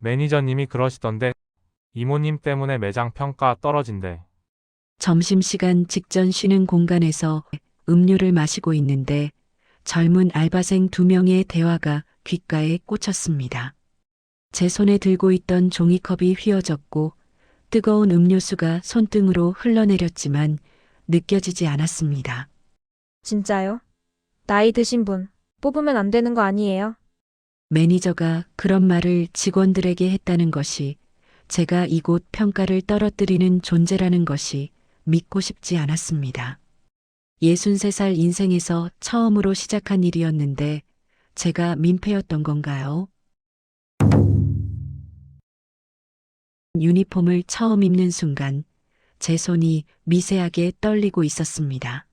매니저님이 그러시던데 이모님 때문에 매장 평가 떨어진대. 점심시간 직전 쉬는 공간에서 음료를 마시고 있는데 젊은 알바생 두 명의 대화가 귓가에 꽂혔습니다. 제 손에 들고 있던 종이컵이 휘어졌고 뜨거운 음료수가 손등으로 흘러내렸지만 느껴지지 않았습니다. 진짜요? 나이 드신 분 뽑으면 안 되는 거 아니에요? 매니저가 그런 말을 직원들에게 했다는 것이 제가 이곳 평가를 떨어뜨리는 존재라는 것이 믿고 싶지 않았습니다. 63살 인생에서 처음으로 시작한 일이었는데 제가 민폐였던 건가요? 유니폼을 처음 입는 순간 제 손이 미세하게 떨리고 있었습니다.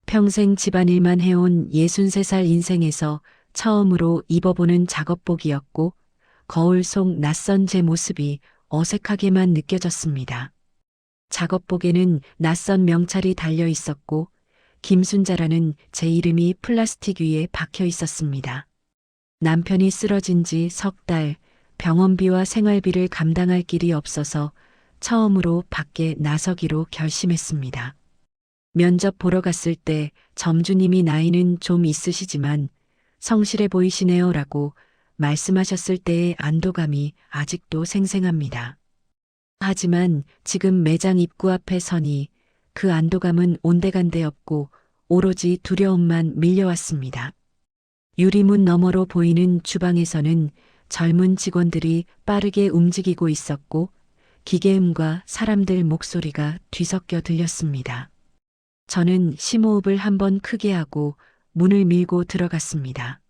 평생 집안일만 해온 63살 인생에서 처음으로 입어보는 작업복이었고 거울 속 낯선 제 모습이 어색하게만 느껴졌습니다. 작업복에는 낯선 명찰이 달려 있었고 김순자라는 제 이름이 플라스틱 위에 박혀 있었습니다. 남편이 쓰러진 지 석 달, 병원비와 생활비를 감당할 길이 없어서 처음으로 밖에 나서기로 결심했습니다. 면접 보러 갔을 때 점주님이 나이는 좀 있으시지만 성실해 보이시네요 라고 말씀하셨을 때의 안도감이 아직도 생생합니다. 하지만 지금 매장 입구 앞에 서니 그 안도감은 온데간데 없고 오로지 두려움만 밀려왔습니다. 유리문 너머로 보이는 주방에서는 젊은 직원들이 빠르게 움직이고 있었고 기계음과 사람들 목소리가 뒤섞여 들렸습니다. 저는 심호흡을 한번 크게 하고 문을 밀고 들어갔습니다.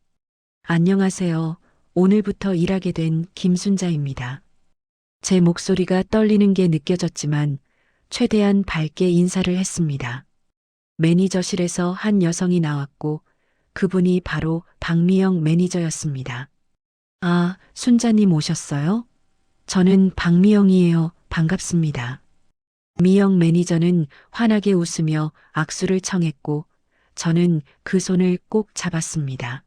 안녕하세요. 오늘부터 일하게 된 김순자입니다. 제 목소리가 떨리는 게 느껴졌지만 최대한 밝게 인사를 했습니다. 매니저실에서 한 여성이 나왔고 그분이 바로 박미영 매니저였습니다. 아, 순자님 오셨어요? 저는 박미영이에요. 반갑습니다. 미영 매니저는 환하게 웃으며 악수를 청했고 저는 그 손을 꼭 잡았습니다.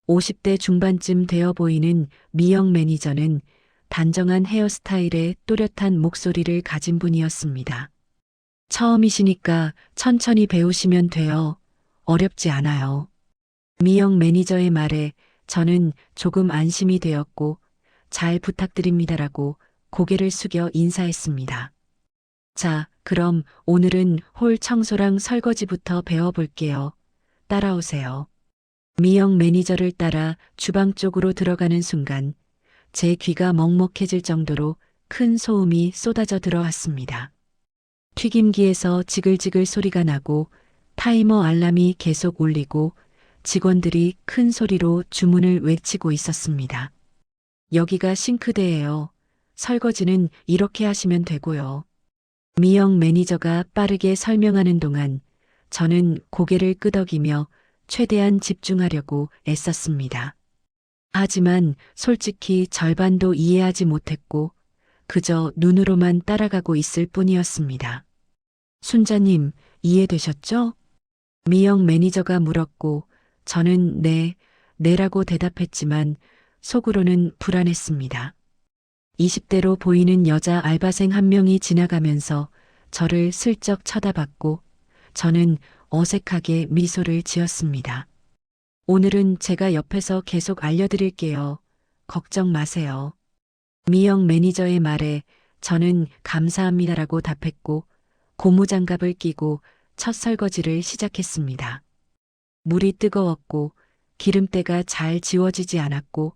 50대 중반쯤 되어 보이는 미영 매니저는 단정한 헤어스타일에 또렷한 목소리를 가진 분이었습니다. 처음이시니까 천천히 배우시면 돼요. 어렵지 않아요. 미영 매니저의 말에 저는 조금 안심이 되었고 잘 부탁드립니다라고 고개를 숙여 인사했습니다. 자, 그럼 오늘은 홀 청소랑 설거지부터 배워볼게요. 따라오세요. 미영 매니저를 따라 주방 쪽으로 들어가는 순간 제 귀가 먹먹해질 정도로 큰 소음이 쏟아져 들어왔습니다. 튀김기에서 지글지글 소리가 나고 타이머 알람이 계속 울리고 직원들이 큰 소리로 주문을 외치고 있었습니다. 여기가 싱크대예요. 설거지는 이렇게 하시면 되고요. 미영 매니저가 빠르게 설명하는 동안 저는 고개를 끄덕이며 최대한 집중하려고 애썼습니다. 하지만 솔직히 절반도 이해하지 못했고 그저 눈으로만 따라가고 있을 뿐이었습니다. 순자님, 이해되셨죠? 미영 매니저가 물었고 저는 네라고 대답했지만 속으로는 불안했습니다. 20대로 보이는 여자 알바생 한 명이 지나가면서 저를 슬쩍 쳐다봤고 저는 어색하게 미소를 지었습니다. 오늘은 제가 옆에서 계속 알려드릴게요. 걱정 마세요. 미영 매니저의 말에 저는 감사합니다라고 답했고 고무장갑을 끼고 첫 설거지를 시작했습니다. 물이 뜨거웠고 기름때가 잘 지워지지 않았고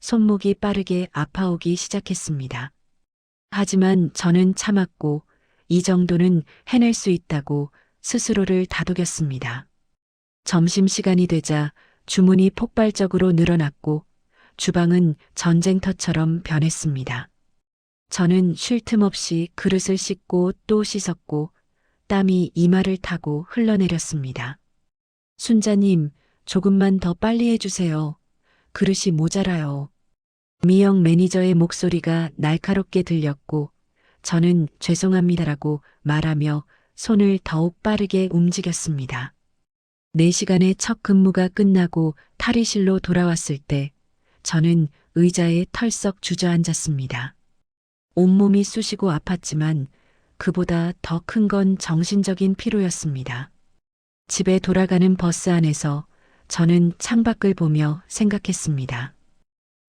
손목이 빠르게 아파오기 시작했습니다. 하지만 저는 참았고 이 정도는 해낼 수 있다고 스스로를 다독였습니다. 점심시간이 되자 주문이 폭발적으로 늘어났고 주방은 전쟁터처럼 변했습니다. 저는 쉴 틈 없이 그릇을 씻고 또 씻었고 땀이 이마를 타고 흘러내렸습니다. 순자님, 조금만 더 빨리 해주세요. 그릇이 모자라요. 미영 매니저의 목소리가 날카롭게 들렸고 저는 죄송합니다라고 말하며 손을 더욱 빠르게 움직였습니다. 4시간의 첫 근무가 끝나고 탈의실로 돌아왔을 때 저는 의자에 털썩 주저앉았습니다. 온몸이 쑤시고 아팠지만 그보다 더 큰 건 정신적인 피로였습니다. 집에 돌아가는 버스 안에서 저는 창밖을 보며 생각했습니다.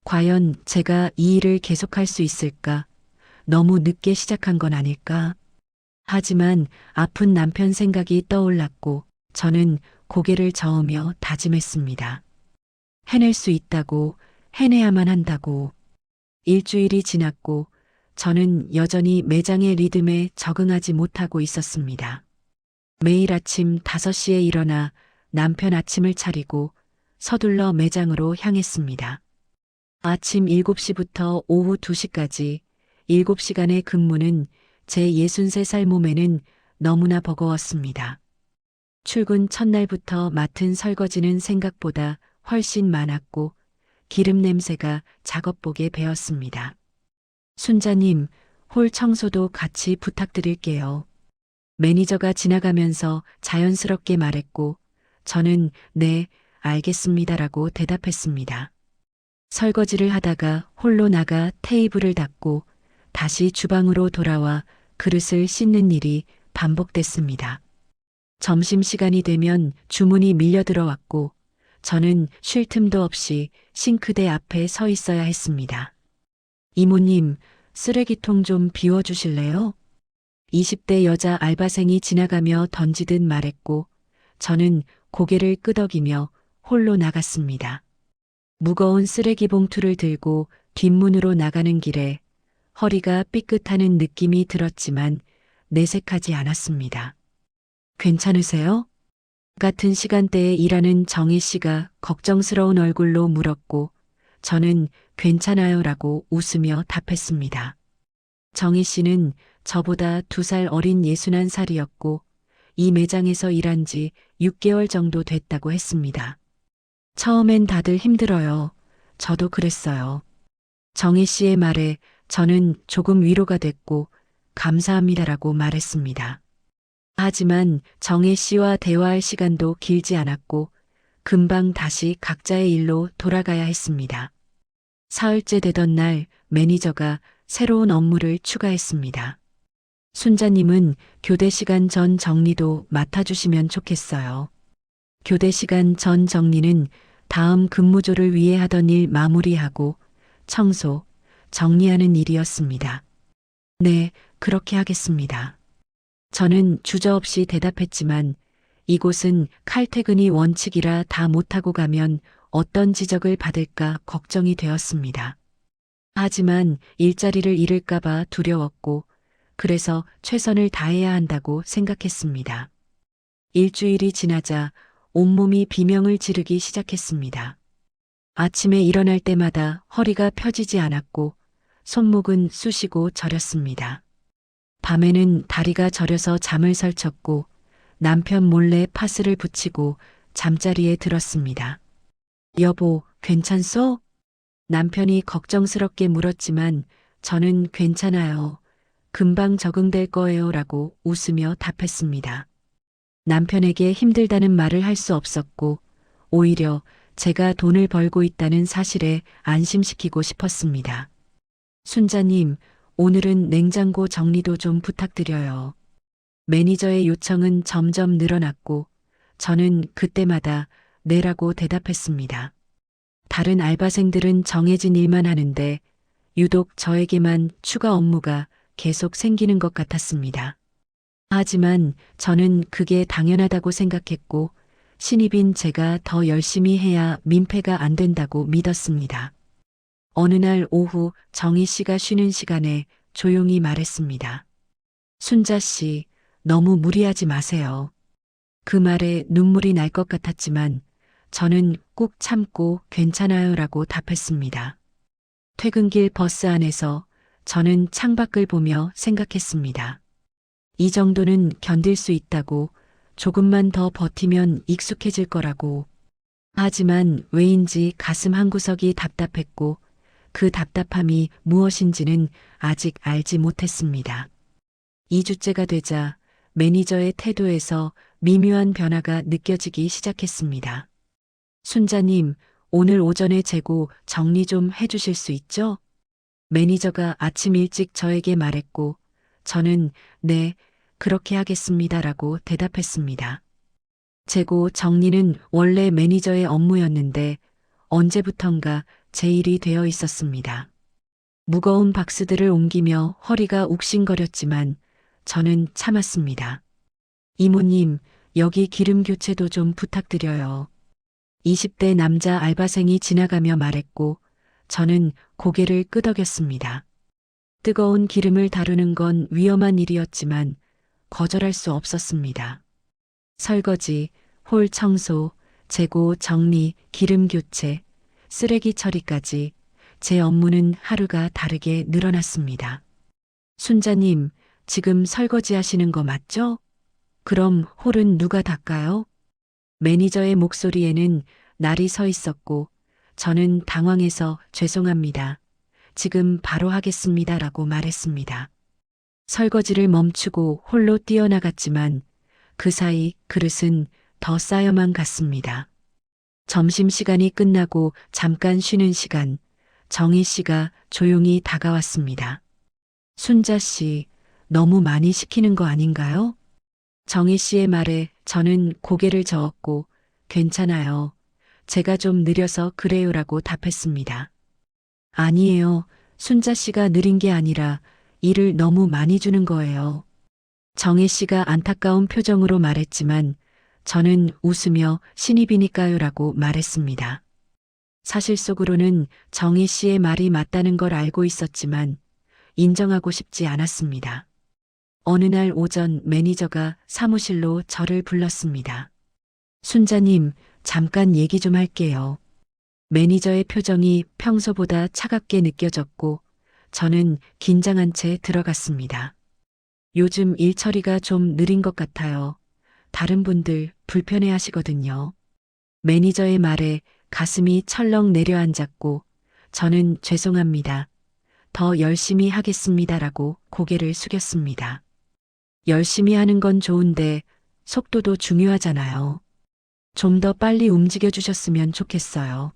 과연 제가 이 일을 계속할 수 있을까? 너무 늦게 시작한 건 아닐까? 하지만 아픈 남편 생각이 떠올랐고 저는 고개를 저으며 다짐했습니다. 해낼 수 있다고, 해내야만 한다고. 일주일이 지났고 저는 여전히 매장의 리듬에 적응하지 못하고 있었습니다. 매일 아침 5시에 일어나 남편 아침을 차리고 서둘러 매장으로 향했습니다. 아침 7시부터 오후 2시까지 7시간의 근무는 제 63살 몸에는 너무나 버거웠습니다. 출근 첫날부터 맡은 설거지는 생각보다 훨씬 많았고 기름 냄새가 작업복에 배었습니다. 순자님, 홀 청소도 같이 부탁드릴게요. 매니저가 지나가면서 자연스럽게 말했고 저는 네, 알겠습니다라고 대답했습니다. 설거지를 하다가 홀로 나가 테이블을 닦고 다시 주방으로 돌아와 그릇을 씻는 일이 반복됐습니다. 점심시간이 되면 주문이 밀려 들어왔고 저는 쉴 틈도 없이 싱크대 앞에 서 있어야 했습니다. 이모님, 쓰레기통 좀 비워주실래요? 20대 여자 알바생이 지나가며 던지듯 말했고 저는 고개를 끄덕이며 홀로 나갔습니다. 무거운 쓰레기 봉투를 들고 뒷문으로 나가는 길에 허리가 삐끗하는 느낌이 들었지만 내색하지 않았습니다. 괜찮으세요? 같은 시간대에 일하는 정희 씨가 걱정스러운 얼굴로 물었고 저는 괜찮아요라고 웃으며 답했습니다. 정희 씨는 저보다 2살 어린 61살이었고 이 매장에서 일한 지 6개월 정도 됐다고 했습니다. 처음엔 다들 힘들어요. 저도 그랬어요. 정희 씨의 말에 저는 조금 위로가 됐고 감사합니다라고 말했습니다. 하지만 정혜 씨와 대화할 시간도 길지 않았고 금방 다시 각자의 일로 돌아가야 했습니다. 사흘째 되던 날 매니저가 새로운 업무를 추가했습니다. 순자님은 교대 시간 전 정리도 맡아주시면 좋겠어요. 교대 시간 전 정리는 다음 근무조를 위해 하던 일 마무리하고 청소, 정리하는 일이었습니다. 네, 그렇게 하겠습니다. 저는 주저없이 대답했지만 이곳은 칼퇴근이 원칙이라 다 못하고 가면 어떤 지적을 받을까 걱정이 되었습니다. 하지만 일자리를 잃을까봐 두려웠고 그래서 최선을 다해야 한다고 생각했습니다. 일주일이 지나자 온몸이 비명을 지르기 시작했습니다. 아침에 일어날 때마다 허리가 펴지지 않았고 손목은 쑤시고 저렸습니다. 밤에는 다리가 저려서 잠을 설쳤고 남편 몰래 파스를 붙이고 잠자리에 들었습니다. 여보, 괜찮소? 남편이 걱정스럽게 물었지만 저는 괜찮아요. 금방 적응될 거예요 라고 웃으며 답했습니다. 남편에게 힘들다는 말을 할 수 없었고 오히려 제가 돈을 벌고 있다는 사실에 안심시키고 싶었습니다. 순자님, 오늘은 냉장고 정리도 좀 부탁드려요. 매니저의 요청은 점점 늘어났고 저는 그때마다 네라고 대답했습니다. 다른 알바생들은 정해진 일만 하는데 유독 저에게만 추가 업무가 계속 생기는 것 같았습니다. 하지만 저는 그게 당연하다고 생각했고 신입인 제가 더 열심히 해야 민폐가 안 된다고 믿었습니다. 어느 날 오후 정희 씨가 쉬는 시간에 조용히 말했습니다. 순자 씨, 너무 무리하지 마세요. 그 말에 눈물이 날 것 같았지만 저는 꾹 참고 괜찮아요라고 답했습니다. 퇴근길 버스 안에서 저는 창밖을 보며 생각했습니다. 이 정도는 견딜 수 있다고, 조금만 더 버티면 익숙해질 거라고. 하지만 왜인지 가슴 한구석이 답답했고 그 답답함이 무엇인지는 아직 알지 못했습니다. 2주째가 되자 매니저의 태도에서 미묘한 변화가 느껴지기 시작했습니다. 순자님, 오늘 오전에 재고 정리 좀 해주실 수 있죠? 매니저가 아침 일찍 저에게 말했고, 저는 네, 그렇게 하겠습니다라고 대답했습니다. 재고 정리는 원래 매니저의 업무였는데 언제부턴가 제 일이 되어 있었습니다. 무거운 박스들을 옮기며 허리가 욱신거렸지만 저는 참았습니다. 이모님, 여기 기름 교체도 좀 부탁드려요. 20대 남자 알바생이 지나가며 말했고 저는 고개를 끄덕였습니다. 뜨거운 기름을 다루는 건 위험한 일이었지만 거절할 수 없었습니다. 설거지, 홀 청소, 재고 정리, 기름 교체, 쓰레기 처리까지 제 업무는 하루가 다르게 늘어났습니다. 순자님, 지금 설거지 하시는 거 맞죠? 그럼 홀은 누가 닦아요? 매니저의 목소리에는 날이 서 있었고 저는 당황해서 죄송합니다. 지금 바로 하겠습니다라고 말했습니다. 설거지를 멈추고 홀로 뛰어나갔지만 그 사이 그릇은 더 쌓여만 갔습니다. 점심시간이 끝나고 잠깐 쉬는 시간, 정희 씨가 조용히 다가왔습니다. 순자 씨, 너무 많이 시키는 거 아닌가요? 정희 씨의 말에 저는 고개를 저었고 괜찮아요. 제가 좀 느려서 그래요라고 답했습니다. 아니에요. 순자 씨가 느린 게 아니라 일을 너무 많이 주는 거예요. 정혜 씨가 안타까운 표정으로 말했지만 저는 웃으며 신입이니까요라고 말했습니다. 사실 속으로는 정혜 씨의 말이 맞다는 걸 알고 있었지만 인정하고 싶지 않았습니다. 어느 날 오전 매니저가 사무실로 저를 불렀습니다. 순자님, 잠깐 얘기 좀 할게요. 매니저의 표정이 평소보다 차갑게 느껴졌고 저는 긴장한 채 들어갔습니다. 요즘 일 처리가 좀 느린 것 같아요. 다른 분들 불편해 하시거든요. 매니저의 말에 가슴이 철렁 내려앉았고 저는 죄송합니다. 더 열심히 하겠습니다라고 고개를 숙였습니다. 열심히 하는 건 좋은데 속도도 중요하잖아요. 좀 더 빨리 움직여 주셨으면 좋겠어요.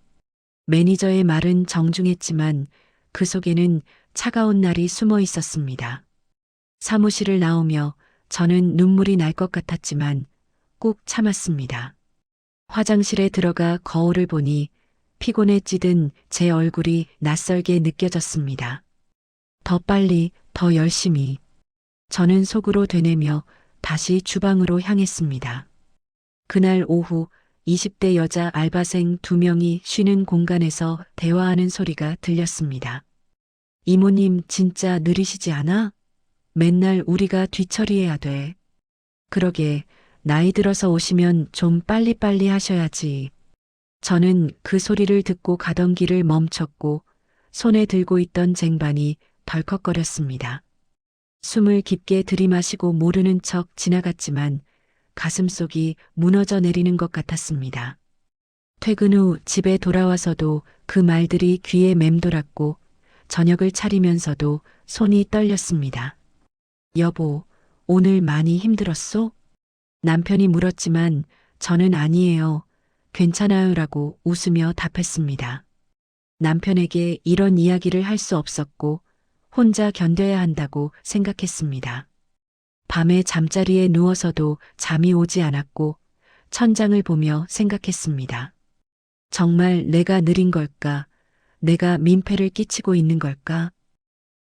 매니저의 말은 정중했지만 그 속에는 차가운 날이 숨어 있었습니다. 사무실을 나오며 저는 눈물이 날 것 같았지만 꾹 참았습니다. 화장실에 들어가 거울을 보니 피곤에 찌든 제 얼굴이 낯설게 느껴졌습니다. 더 빨리, 더 열심히. 저는 속으로 되뇌며 다시 주방으로 향했습니다. 그날 오후 20대 여자 알바생 2명이 쉬는 공간에서 대화하는 소리가 들렸습니다. 이모님 진짜 느리시지 않아? 맨날 우리가 뒤처리해야 돼. 그러게, 나이 들어서 오시면 좀 빨리빨리 하셔야지. 저는 그 소리를 듣고 가던 길을 멈췄고 손에 들고 있던 쟁반이 덜컥거렸습니다. 숨을 깊게 들이마시고 모르는 척 지나갔지만 가슴속이 무너져 내리는 것 같았습니다. 퇴근 후 집에 돌아와서도 그 말들이 귀에 맴돌았고 저녁을 차리면서도 손이 떨렸습니다. 여보, 오늘 많이 힘들었소? 남편이 물었지만 저는 아니에요. 괜찮아요라고 웃으며 답했습니다. 남편에게 이런 이야기를 할 수 없었고 혼자 견뎌야 한다고 생각했습니다. 밤에 잠자리에 누워서도 잠이 오지 않았고 천장을 보며 생각했습니다. 정말 내가 느린 걸까? 내가 민폐를 끼치고 있는 걸까?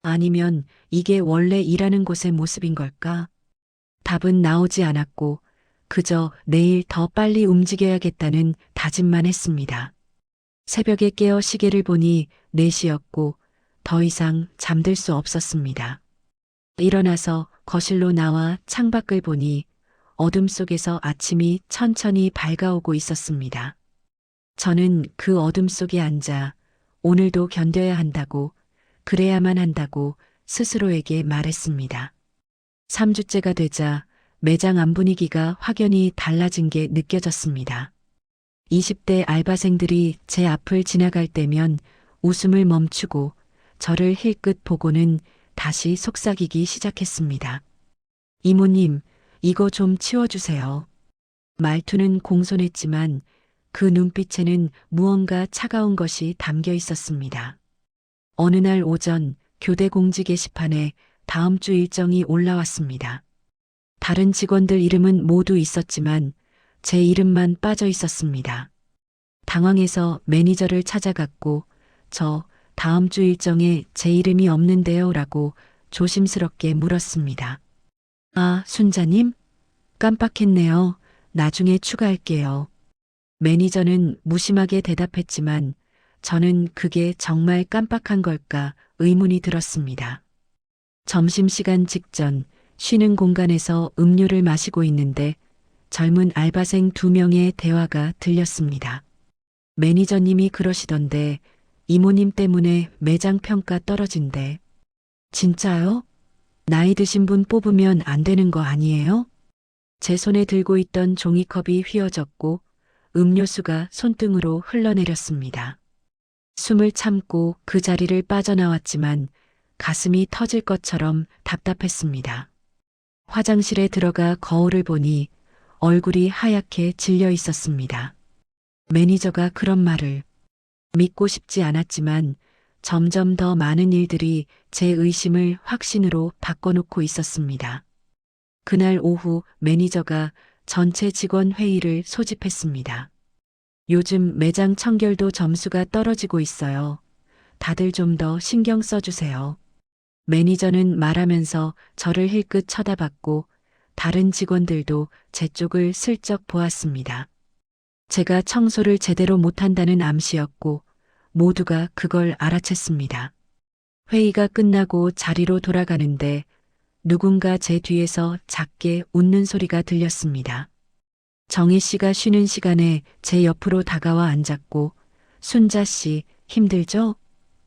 아니면 이게 원래 일하는 곳의 모습인 걸까? 답은 나오지 않았고 그저 내일 더 빨리 움직여야겠다는 다짐만 했습니다. 새벽에 깨어 시계를 보니 4시였고 더 이상 잠들 수 없었습니다. 일어나서 거실로 나와 창밖을 보니 어둠 속에서 아침이 천천히 밝아오고 있었습니다. 저는 그 어둠 속에 앉아 오늘도 견뎌야 한다고, 그래야만 한다고 스스로에게 말했습니다. 3주째가 되자 매장 안 분위기가 확연히 달라진 게 느껴졌습니다. 20대 알바생들이 제 앞을 지나갈 때면 웃음을 멈추고 저를 힐끗 보고는 다시 속삭이기 시작했습니다. 이모님, 이거 좀 치워주세요. 말투는 공손했지만 그 눈빛에는 무언가 차가운 것이 담겨 있었습니다. 어느 날 오전 교대 공지 게시판에 다음 주 일정이 올라왔습니다. 다른 직원들 이름은 모두 있었지만 제 이름만 빠져 있었습니다. 당황해서 매니저를 찾아갔고 저 다음 주 일정에 제 이름이 없는데요 라고 조심스럽게 물었습니다. 아, 순자님? 깜빡했네요. 나중에 추가할게요. 매니저는 무심하게 대답했지만 저는 그게 정말 깜빡한 걸까 의문이 들었습니다. 점심시간 직전 쉬는 공간에서 음료를 마시고 있는데 젊은 알바생 2명의 대화가 들렸습니다. 매니저님이 그러시던데 이모님 때문에 매장 평가 떨어진대. 진짜요? 나이 드신 분 뽑으면 안 되는 거 아니에요? 제 손에 들고 있던 종이컵이 휘어졌고 음료수가 손등으로 흘러내렸습니다. 숨을 참고 그 자리를 빠져나왔지만 가슴이 터질 것처럼 답답했습니다. 화장실에 들어가 거울을 보니 얼굴이 하얗게 질려 있었습니다. 매니저가 그런 말을 믿고 싶지 않았지만 점점 더 많은 일들이 제 의심을 확신으로 바꿔놓고 있었습니다. 그날 오후 매니저가 전체 직원 회의를 소집했습니다. 요즘 매장 청결도 점수가 떨어지고 있어요. 다들 좀 더 신경 써주세요. 매니저는 말하면서 저를 힐끗 쳐다봤고 다른 직원들도 제 쪽을 슬쩍 보았습니다. 제가 청소를 제대로 못한다는 암시였고 모두가 그걸 알아챘습니다. 회의가 끝나고 자리로 돌아가는데 누군가 제 뒤에서 작게 웃는 소리가 들렸습니다. 정희 씨가 쉬는 시간에 제 옆으로 다가와 앉았고 순자 씨 힘들죠?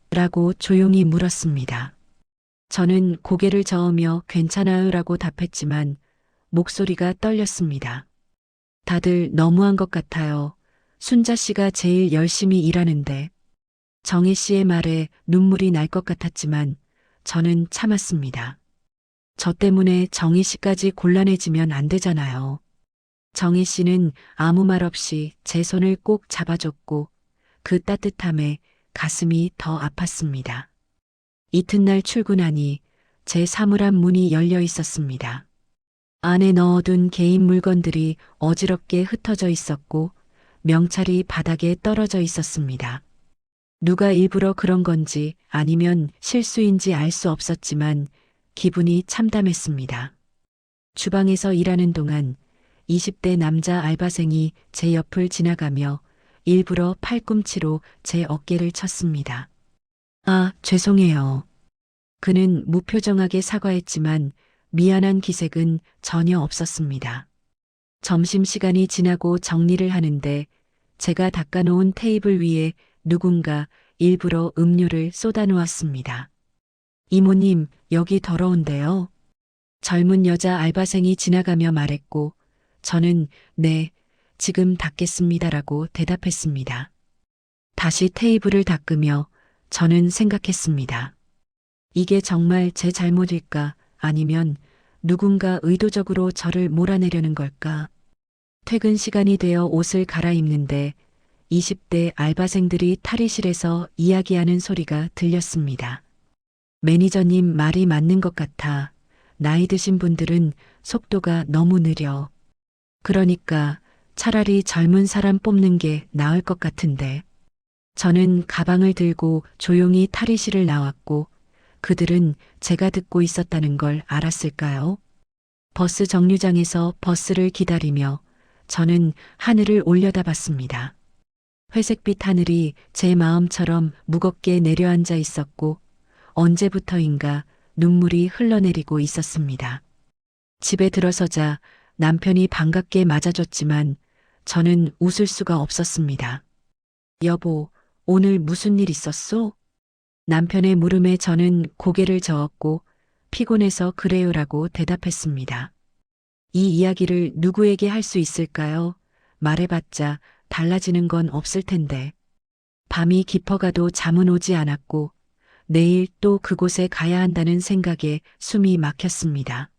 라고 조용히 물었습니다. 저는 고개를 저으며 괜찮아요 라고 답했지만 목소리가 떨렸습니다. 다들 너무한 것 같아요. 순자 씨가 제일 열심히 일하는데. 정희 씨의 말에 눈물이 날 것 같았지만 저는 참았습니다. 저 때문에 정희 씨까지 곤란해지면 안 되잖아요. 정희 씨는 아무 말 없이 제 손을 꼭 잡아줬고 그 따뜻함에 가슴이 더 아팠습니다. 이튿날 출근하니 제 사물함 문이 열려 있었습니다. 안에 넣어둔 개인 물건들이 어지럽게 흩어져 있었고 명찰이 바닥에 떨어져 있었습니다. 누가 일부러 그런 건지 아니면 실수인지 알 수 없었지만 기분이 참담했습니다. 주방에서 일하는 동안 20대 남자 알바생이 제 옆을 지나가며 일부러 팔꿈치로 제 어깨를 쳤습니다. 아, 죄송해요. 그는 무표정하게 사과했지만 미안한 기색은 전혀 없었습니다. 점심시간이 지나고 정리를 하는데 제가 닦아놓은 테이블 위에 누군가 일부러 음료를 쏟아놓았습니다. 이모님, 여기 더러운데요. 젊은 여자 알바생이 지나가며 말했고 저는 네, 지금 닦겠습니다라고 대답했습니다. 다시 테이블을 닦으며 저는 생각했습니다. 이게 정말 제 잘못일까 아니면 누군가 의도적으로 저를 몰아내려는 걸까? 퇴근 시간이 되어 옷을 갈아입는데 20대 알바생들이 탈의실에서 이야기하는 소리가 들렸습니다. 매니저님 말이 맞는 것 같아. 나이 드신 분들은 속도가 너무 느려. 그러니까 차라리 젊은 사람 뽑는 게 나을 것 같은데. 저는 가방을 들고 조용히 탈의실을 나왔고 그들은 제가 듣고 있었다는 걸 알았을까요? 버스 정류장에서 버스를 기다리며 저는 하늘을 올려다봤습니다. 회색빛 하늘이 제 마음처럼 무겁게 내려앉아 있었고 언제부터인가 눈물이 흘러내리고 있었습니다. 집에 들어서자 남편이 반갑게 맞아줬지만 저는 웃을 수가 없었습니다. 여보, 오늘 무슨 일 있었소? 남편의 물음에 저는 고개를 저었고 피곤해서 그래요라고 대답했습니다. 이 이야기를 누구에게 할 수 있을까요? 말해봤자 달라지는 건 없을 텐데. 밤이 깊어가도 잠은 오지 않았고 내일 또 그곳에 가야 한다는 생각에 숨이 막혔습니다.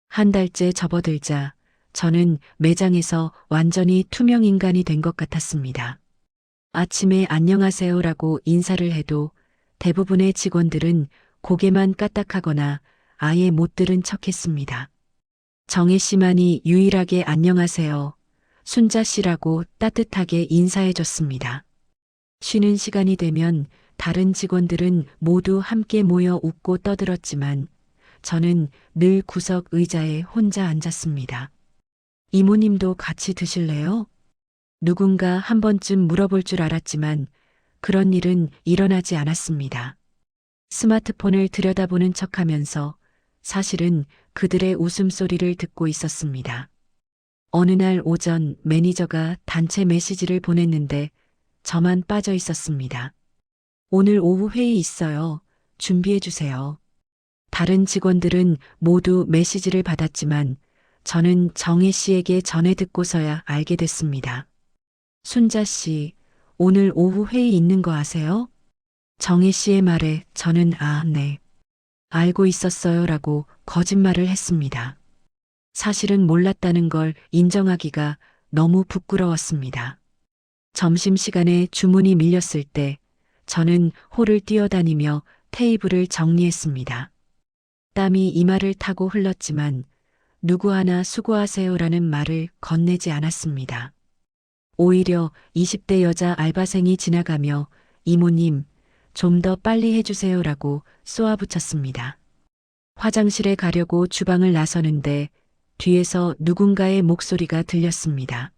한 달째 접어들자 저는 매장에서 완전히 투명 인간이 된 것 같았습니다. 아침에 안녕하세요라고 인사를 해도 대부분의 직원들은 고개만 까딱하거나 아예 못 들은 척 했습니다. 정혜 씨만이 유일하게 안녕하세요. 순자 씨라고 따뜻하게 인사해 줬습니다. 쉬는 시간이 되면 다른 직원들은 모두 함께 모여 웃고 떠들었지만 저는 늘 구석 의자에 혼자 앉았습니다. 이모님도 같이 드실래요? 누군가 한 번쯤 물어볼 줄 알았지만 그런 일은 일어나지 않았습니다. 스마트폰을 들여다보는 척하면서 사실은 그들의 웃음소리를 듣고 있었습니다. 어느 날 오전 매니저가 단체 메시지를 보냈는데 저만 빠져 있었습니다. 오늘 오후 회의 있어요. 준비해 주세요. 다른 직원들은 모두 메시지를 받았지만 저는 정혜 씨에게 전해 듣고서야 알게 됐습니다. 순자 씨, 오늘 오후 회의 있는 거 아세요? 정혜 씨의 말에 저는 네. 알고 있었어요 라고 거짓말을 했습니다. 사실은 몰랐다는 걸 인정하기가 너무 부끄러웠습니다. 점심시간에 주문이 밀렸을 때 저는 홀을 뛰어다니며 테이블을 정리했습니다. 땀이 이마를 타고 흘렀지만 누구 하나 수고하세요라는 말을 건네지 않았습니다. 오히려 20대 여자 알바생이 지나가며 이모님, 좀 더 빨리 해주세요라고 쏘아붙였습니다. 화장실에 가려고 주방을 나서는데 뒤에서 누군가의 목소리가 들렸습니다.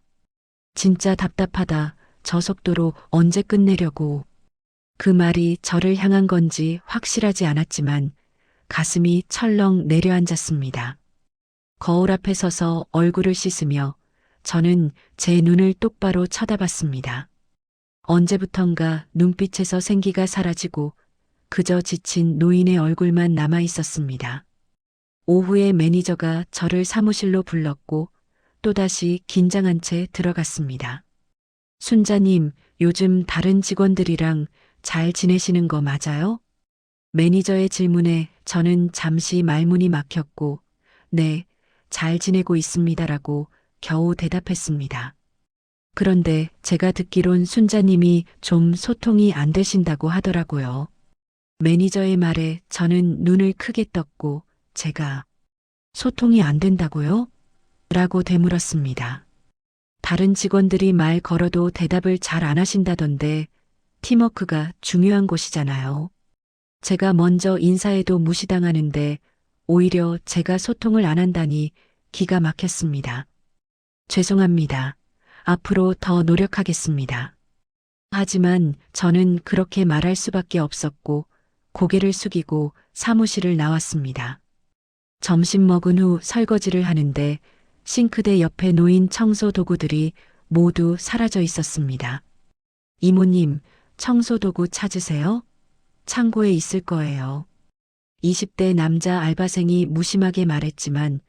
진짜 답답하다. 저 속도로 언제 끝내려고. 그 말이 저를 향한 건지 확실하지 않았지만 가슴이 철렁 내려앉았습니다. 거울 앞에 서서 얼굴을 씻으며 저는 제 눈을 똑바로 쳐다봤습니다. 언제부턴가 눈빛에서 생기가 사라지고 그저 지친 노인의 얼굴만 남아 있었습니다. 오후에 매니저가 저를 사무실로 불렀고 또다시 긴장한 채 들어갔습니다. 순자님, 요즘 다른 직원들이랑 잘 지내시는 거 맞아요? 매니저의 질문에 저는 잠시 말문이 막혔고, 네, 잘 지내고 있습니다라고 겨우 대답했습니다. 그런데 제가 듣기론 순자님이 좀 소통이 안 되신다고 하더라고요. 매니저의 말에 저는 눈을 크게 떴고 제가 소통이 안 된다고요? 라고 되물었습니다. 다른 직원들이 말 걸어도 대답을 잘 안 하신다던데 팀워크가 중요한 곳이잖아요. 제가 먼저 인사해도 무시당하는데 오히려 제가 소통을 안 한다니 기가 막혔습니다. 죄송합니다. 앞으로 더 노력하겠습니다. 하지만 저는 그렇게 말할 수밖에 없었고 고개를 숙이고 사무실을 나왔습니다. 점심 먹은 후 설거지를 하는데 싱크대 옆에 놓인 청소 도구들이 모두 사라져 있었습니다. 이모님, 청소 도구 찾으세요? 창고에 있을 거예요. 20대 남자 알바생이 무심하게 말했지만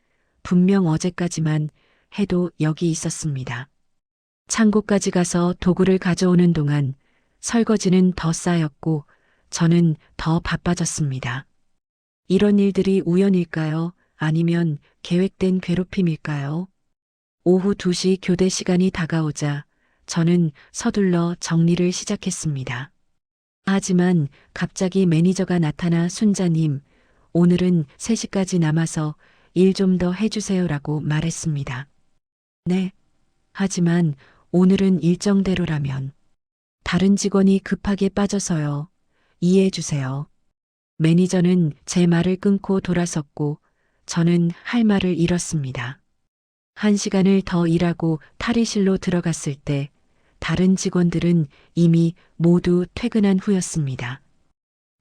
분명 어제까지만 해도 여기 있었습니다. 창고까지 가서 도구를 가져오는 동안 설거지는 더 쌓였고 저는 더 바빠졌습니다. 이런 일들이 우연일까요? 아니면 계획된 괴롭힘일까요? 오후 2시 교대 시간이 다가오자 저는 서둘러 정리를 시작했습니다. 하지만 갑자기 매니저가 나타나 순자님, 오늘은 3시까지 남아서 일 좀 더 해주세요라고 말했습니다. 네. 하지만 오늘은 일정대로라면 다른 직원이 급하게 빠져서요. 이해해 주세요. 매니저는 제 말을 끊고 돌아섰고 저는 할 말을 잃었습니다. 1시간을 더 일하고 탈의실로 들어갔을 때 다른 직원들은 이미 모두 퇴근한 후였습니다.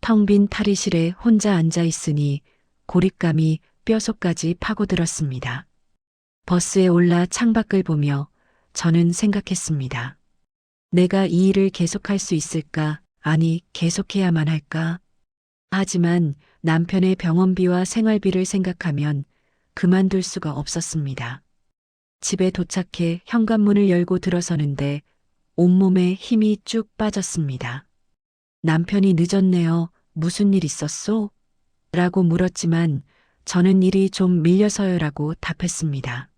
텅 빈 탈의실에 혼자 앉아 있으니 고립감이 뼛속까지 파고들었습니다. 버스에 올라 창밖을 보며 저는 생각했습니다. 내가 이 일을 계속할 수 있을까? 아니, 계속해야만 할까? 하지만 남편의 병원비와 생활비를 생각하면 그만둘 수가 없었습니다. 집에 도착해 현관문을 열고 들어서는데 온몸에 힘이 쭉 빠졌습니다. 남편이 늦었네요. 무슨 일 있었소? 라고 물었지만 저는 일이 좀 밀려서요라고 답했습니다.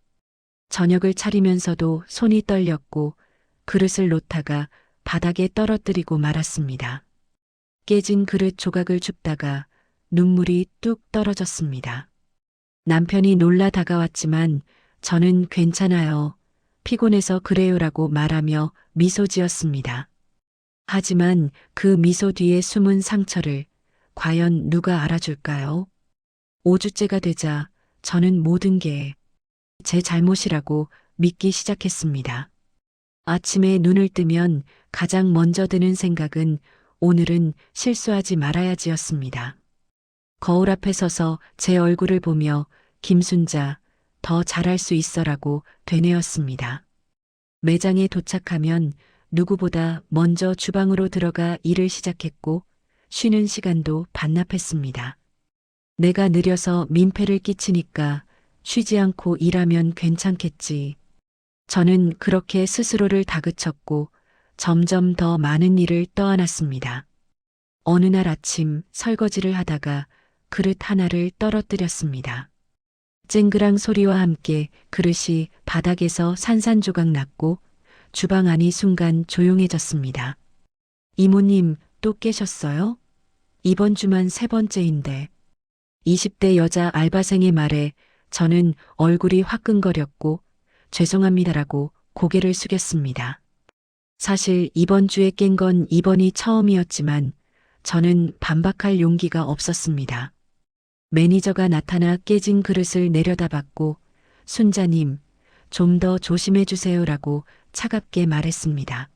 저녁을 차리면서도 손이 떨렸고 그릇을 놓다가 바닥에 떨어뜨리고 말았습니다. 깨진 그릇 조각을 줍다가 눈물이 뚝 떨어졌습니다. 남편이 놀라 다가왔지만 저는 괜찮아요. 피곤해서 그래요라고 말하며 미소 지었습니다. 하지만 그 미소 뒤에 숨은 상처를 과연 누가 알아줄까요? 5주째가 되자 저는 모든 게 제 잘못이라고 믿기 시작했습니다. 아침에 눈을 뜨면 가장 먼저 드는 생각은 오늘은 실수하지 말아야지였습니다. 거울 앞에 서서 제 얼굴을 보며 김순자, 더 잘할 수 있어라고 되뇌었습니다. 매장에 도착하면 누구보다 먼저 주방으로 들어가 일을 시작했고 쉬는 시간도 반납했습니다. 내가 느려서 민폐를 끼치니까 쉬지 않고 일하면 괜찮겠지. 저는 그렇게 스스로를 다그쳤고 점점 더 많은 일을 떠안았습니다. 어느 날 아침 설거지를 하다가 그릇 하나를 떨어뜨렸습니다. 쨍그랑 소리와 함께 그릇이 바닥에서 산산조각 났고 주방 안이 순간 조용해졌습니다. 이모님 또 깨셨어요? 이번 주만 3번째인데. 20대 여자 알바생의 말에 저는 얼굴이 화끈거렸고 죄송합니다라고 고개를 숙였습니다. 사실 이번 주에 깬 건 이번이 처음이었지만 저는 반박할 용기가 없었습니다. 매니저가 나타나 깨진 그릇을 내려다봤고 순자님, 좀 더 조심해 주세요라고 차갑게 말했습니다.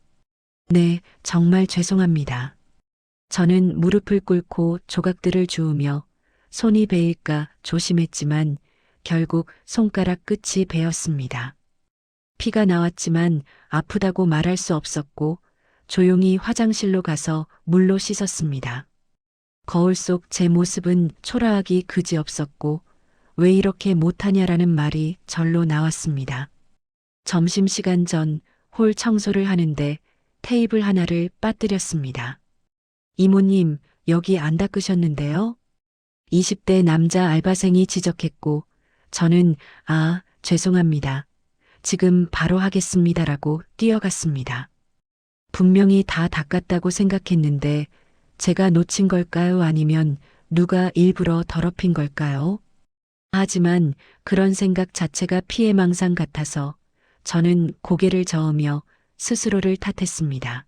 네, 정말 죄송합니다. 저는 무릎을 꿇고 조각들을 주우며 손이 베일까 조심했지만 결국 손가락 끝이 베었습니다. 피가 나왔지만 아프다고 말할 수 없었고 조용히 화장실로 가서 물로 씻었습니다. 거울 속 제 모습은 초라하기 그지없었고 왜 이렇게 못하냐라는 말이 절로 나왔습니다. 점심시간 전 홀 청소를 하는데 테이블 하나를 빠뜨렸습니다. 이모님, 여기 안 닦으셨는데요? 20대 남자 알바생이 지적했고 저는 죄송합니다. 지금 바로 하겠습니다라고 뛰어갔습니다. 분명히 다 닦았다고 생각했는데 제가 놓친 걸까요? 아니면 누가 일부러 더럽힌 걸까요? 하지만 그런 생각 자체가 피해망상 같아서 저는 고개를 저으며 스스로를 탓했습니다.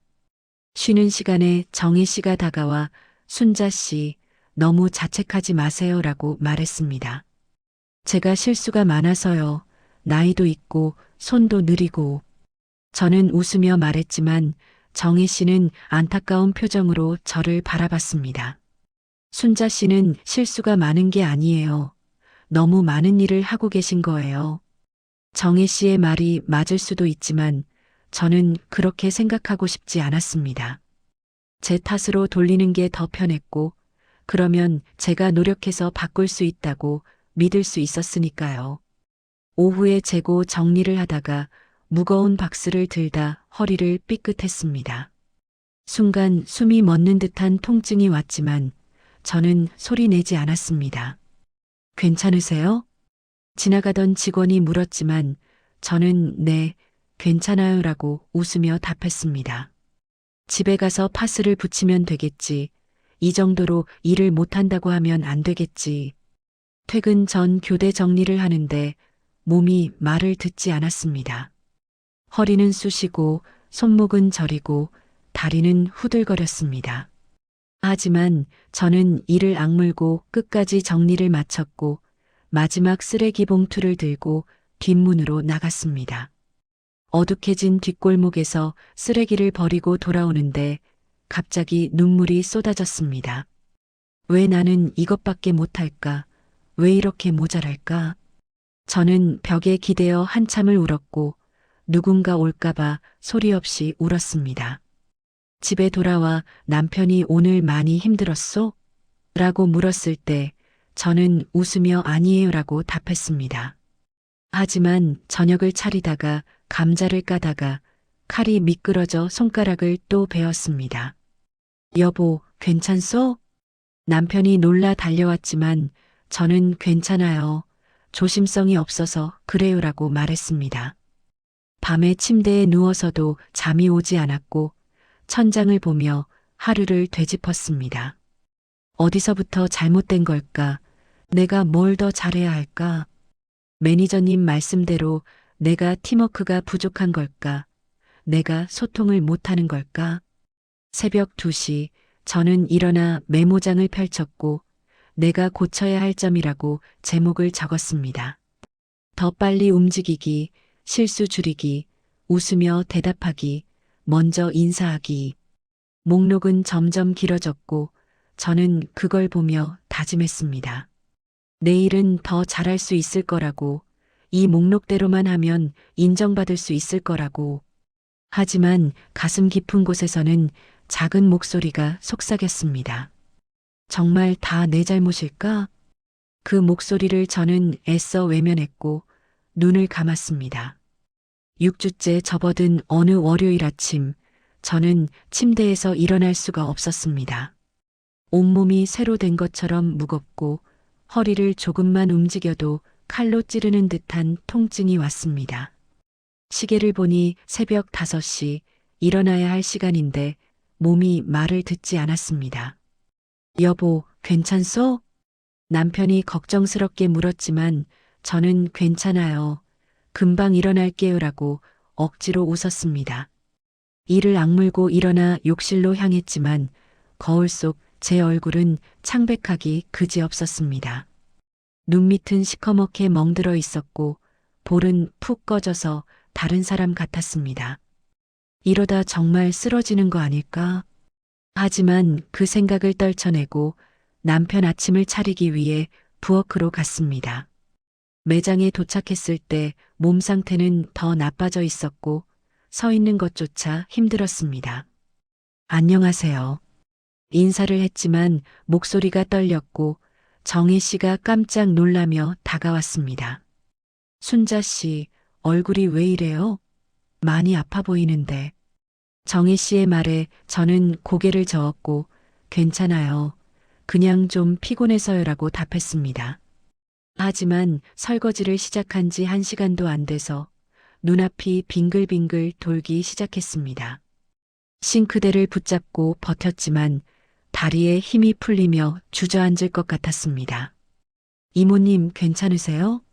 쉬는 시간에 정희 씨가 다가와 순자 씨, 너무 자책하지 마세요라고 말했습니다. 제가 실수가 많아서요. 나이도 있고 손도 느리고. 저는 웃으며 말했지만 정희 씨는 안타까운 표정으로 저를 바라봤습니다. 순자 씨는 실수가 많은 게 아니에요. 너무 많은 일을 하고 계신 거예요. 정희 씨의 말이 맞을 수도 있지만 저는 그렇게 생각하고 싶지 않았습니다. 제 탓으로 돌리는 게 더 편했고 그러면 제가 노력해서 바꿀 수 있다고 믿을 수 있었으니까요. 오후에 재고 정리를 하다가 무거운 박스를 들다 허리를 삐끗했습니다. 순간 숨이 멎는 듯한 통증이 왔지만 저는 소리 내지 않았습니다. 괜찮으세요? 지나가던 직원이 물었지만 저는 네, 괜찮아요라고 웃으며 답했습니다. 집에 가서 파스를 붙이면 되겠지. 이 정도로 일을 못한다고 하면 안 되겠지. 퇴근 전 교대 정리를 하는데 몸이 말을 듣지 않았습니다. 허리는 쑤시고 손목은 저리고 다리는 후들거렸습니다. 하지만 저는 이를 악물고 끝까지 정리를 마쳤고 마지막 쓰레기 봉투를 들고 뒷문으로 나갔습니다. 어둑해진 뒷골목에서 쓰레기를 버리고 돌아오는데 갑자기 눈물이 쏟아졌습니다. 왜 나는 이것밖에 못할까? 왜 이렇게 모자랄까? 저는 벽에 기대어 한참을 울었고 누군가 올까봐 소리 없이 울었습니다. 집에 돌아와 남편이 오늘 많이 힘들었소? 라고 물었을 때 저는 웃으며 아니에요라고 답했습니다. 하지만 저녁을 차리다가 감자를 까다가 칼이 미끄러져 손가락을 또 베었습니다. 여보, 괜찮소? 남편이 놀라 달려왔지만 저는 괜찮아요. 조심성이 없어서 그래요라고 말했습니다. 밤에 침대에 누워서도 잠이 오지 않았고 천장을 보며 하루를 되짚었습니다. 어디서부터 잘못된 걸까? 내가 뭘 더 잘해야 할까? 매니저님 말씀대로 내가 팀워크가 부족한 걸까? 내가 소통을 못하는 걸까? 새벽 2시 저는 일어나 메모장을 펼쳤고 내가 고쳐야 할 점이라고 제목을 적었습니다. 더 빨리 움직이기, 실수 줄이기, 웃으며 대답하기, 먼저 인사하기. 목록은 점점 길어졌고 저는 그걸 보며 다짐했습니다. 내일은 더 잘할 수 있을 거라고, 이 목록대로만 하면 인정받을 수 있을 거라고. 하지만 가슴 깊은 곳에서는 작은 목소리가 속삭였습니다. 정말 다 내 잘못일까? 그 목소리를 저는 애써 외면했고 눈을 감았습니다. 6주째 접어든 어느 월요일 아침, 저는 침대에서 일어날 수가 없었습니다. 온몸이 쇠로 된 것처럼 무겁고 허리를 조금만 움직여도 칼로 찌르는 듯한 통증이 왔습니다. 시계를 보니 새벽 5시, 일어나야 할 시간인데 몸이 말을 듣지 않았습니다. 여보, 괜찮소? 남편이 걱정스럽게 물었지만 저는 괜찮아요. 금방 일어날게요라고 억지로 웃었습니다. 이를 악물고 일어나 욕실로 향했지만 거울 속 제 얼굴은 창백하기 그지없었습니다. 눈 밑은 시커멓게 멍들어 있었고 볼은 푹 꺼져서 다른 사람 같았습니다. 이러다 정말 쓰러지는 거 아닐까? 하지만 그 생각을 떨쳐내고 남편 아침을 차리기 위해 부엌으로 갔습니다. 매장에 도착했을 때 몸 상태는 더 나빠져 있었고 서 있는 것조차 힘들었습니다. 안녕하세요. 인사를 했지만 목소리가 떨렸고 정혜 씨가 깜짝 놀라며 다가왔습니다. 순자 씨, 얼굴이 왜 이래요? 많이 아파 보이는데. 정혜 씨의 말에 저는 고개를 저었고 괜찮아요. 그냥 좀 피곤해서요라고 답했습니다. 하지만 설거지를 시작한 지 1시간도 안 돼서 눈앞이 빙글빙글 돌기 시작했습니다. 싱크대를 붙잡고 버텼지만 다리에 힘이 풀리며 주저앉을 것 같았습니다. 이모님 괜찮으세요?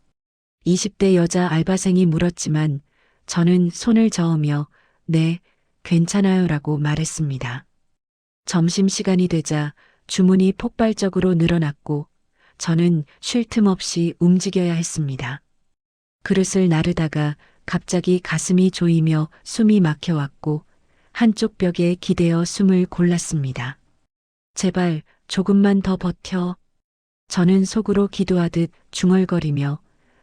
20대 여자 알바생이 물었지만 저는 손을 저으며 네, 괜찮아요라고 말했습니다. 점심시간이 되자 주문이 폭발적으로 늘어났고 저는 쉴 틈 없이 움직여야 했습니다. 그릇을 나르다가 갑자기 가슴이 조이며 숨이 막혀왔고 한쪽 벽에 기대어 숨을 골랐습니다. 제발 조금만 더 버텨. 저는 속으로 기도하듯 중얼거리며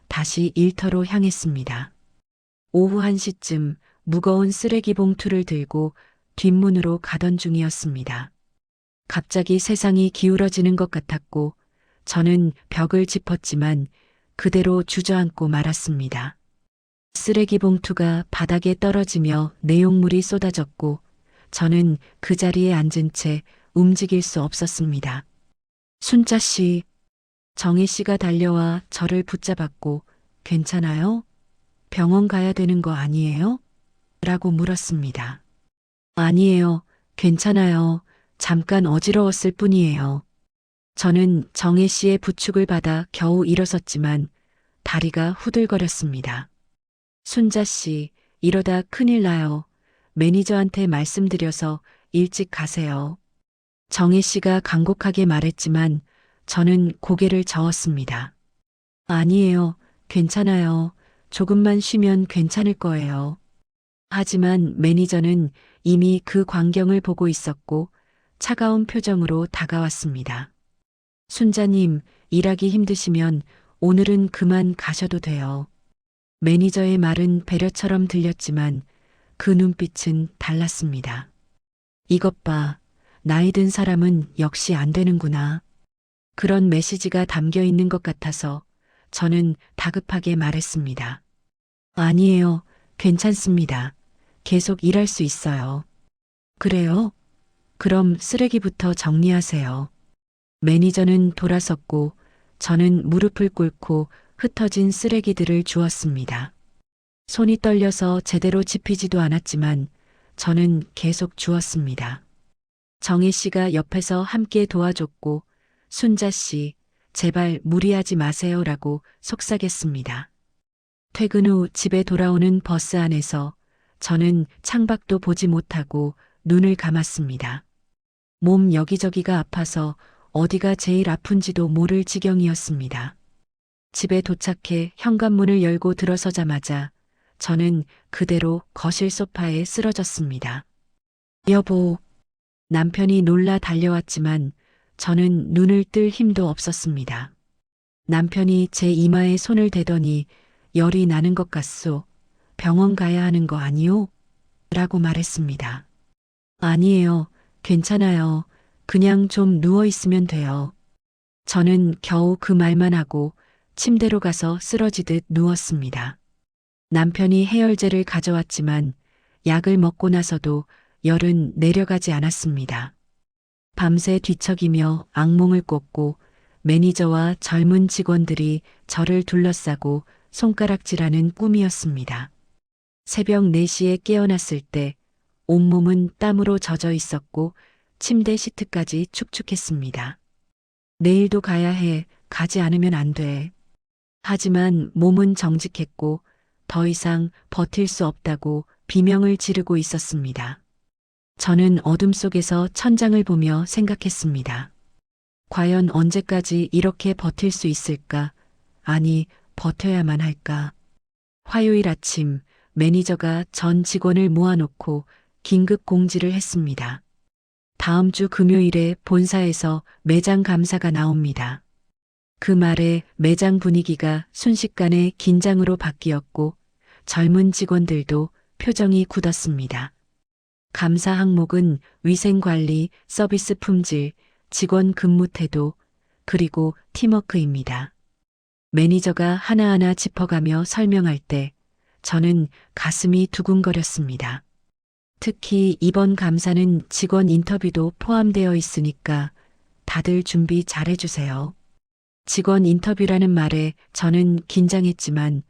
다시 일터로 향했습니다. 오후 1시쯤 무거운 쓰레기 봉투를 들고 뒷문으로 가던 중이었습니다. 갑자기 세상이 기울어지는 것 같았고 저는 벽을 짚었지만 그대로 주저앉고 말았습니다. 쓰레기 봉투가 바닥에 떨어지며 내용물이 쏟아졌고 저는 그 자리에 앉은 채 움직일 수 없었습니다. 순자 씨, 정혜 씨가 달려와 저를 붙잡았고 괜찮아요? 병원 가야 되는 거 아니에요? 라고 물었습니다. 아니에요. 괜찮아요. 잠깐 어지러웠을 뿐이에요. 저는 정혜 씨의 부축을 받아 겨우 일어섰지만 다리가 후들거렸습니다. 순자 씨, 이러다 큰일 나요. 매니저한테 말씀드려서 일찍 가세요. 정혜 씨가 간곡하게 말했지만 저는 고개를 저었습니다. 아니에요. 괜찮아요. 조금만 쉬면 괜찮을 거예요. 하지만 매니저는 이미 그 광경을 보고 있었고 차가운 표정으로 다가왔습니다. 순자님, 일하기 힘드시면 오늘은 그만 가셔도 돼요. 매니저의 말은 배려처럼 들렸지만 그 눈빛은 달랐습니다. 이것 봐, 나이 든 사람은 역시 안 되는구나. 그런 메시지가 담겨 있는 것 같아서 저는 다급하게 말했습니다. 아니에요. 괜찮습니다. 계속 일할 수 있어요. 그래요? 그럼 쓰레기부터 정리하세요. 매니저는 돌아섰고 저는 무릎을 꿇고 흩어진 쓰레기들을 주었습니다. 손이 떨려서 제대로 집히지도 않았지만 저는 계속 주었습니다. 정혜 씨가 옆에서 함께 도와줬고 순자 씨, 제발 무리하지 마세요라고 속삭였습니다. 퇴근 후 집에 돌아오는 버스 안에서 저는 창밖도 보지 못하고 눈을 감았습니다. 몸 여기저기가 아파서 어디가 제일 아픈지도 모를 지경이었습니다. 집에 도착해 현관문을 열고 들어서자마자 저는 그대로 거실 소파에 쓰러졌습니다. 여보, 남편이 놀라 달려왔지만 저는 눈을 뜰 힘도 없었습니다. 남편이 제 이마에 손을 대더니 열이 나는 것 같소. 병원 가야 하는 거 아니오? 라고 말했습니다. 아니에요. 괜찮아요. 그냥 좀 누워 있으면 돼요. 저는 겨우 그 말만 하고 침대로 가서 쓰러지듯 누웠습니다. 남편이 해열제를 가져왔지만 약을 먹고 나서도 열은 내려가지 않았습니다. 밤새 뒤척이며 악몽을 꿨고 매니저와 젊은 직원들이 저를 둘러싸고 손가락질하는 꿈이었습니다. 새벽 4시에 깨어났을 때 온몸은 땀으로 젖어 있었고 침대 시트까지 축축했습니다. 내일도 가야 해. 가지 않으면 안 돼. 하지만 몸은 정직했고 더 이상 버틸 수 없다고 비명을 지르고 있었습니다. 저는 어둠 속에서 천장을 보며 생각했습니다. 과연 언제까지 이렇게 버틸 수 있을까? 아니, 버텨야만 할까? 화요일 아침 매니저가 전 직원을 모아놓고 긴급 공지를 했습니다. 다음 주 금요일에 본사에서 매장 감사가 나옵니다. 그 말에 매장 분위기가 순식간에 긴장으로 바뀌었고 젊은 직원들도 표정이 굳었습니다. 감사 항목은 위생관리, 서비스 품질, 직원 근무 태도, 그리고 팀워크입니다. 매니저가 하나하나 짚어가며 설명할 때 저는 가슴이 두근거렸습니다. 특히 이번 감사는 직원 인터뷰도 포함되어 있으니까 다들 준비 잘해주세요. 직원 인터뷰라는 말에 저는 긴장했지만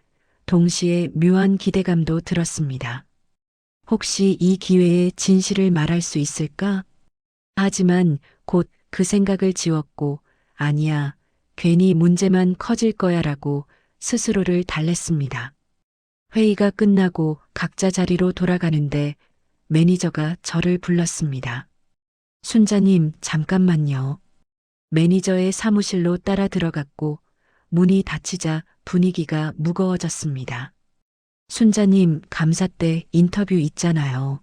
동시에 묘한 기대감도 들었습니다. 혹시 이 기회에 진실을 말할 수 있을까? 하지만 곧 그 생각을 지웠고 아니야, 괜히 문제만 커질 거야라고 스스로를 달랬습니다. 회의가 끝나고 각자 자리로 돌아가는데 매니저가 저를 불렀습니다. 순자님, 잠깐만요. 매니저의 사무실로 따라 들어갔고 문이 닫히자 분위기가 무거워졌습니다. 순자님, 감사 때 인터뷰 있잖아요.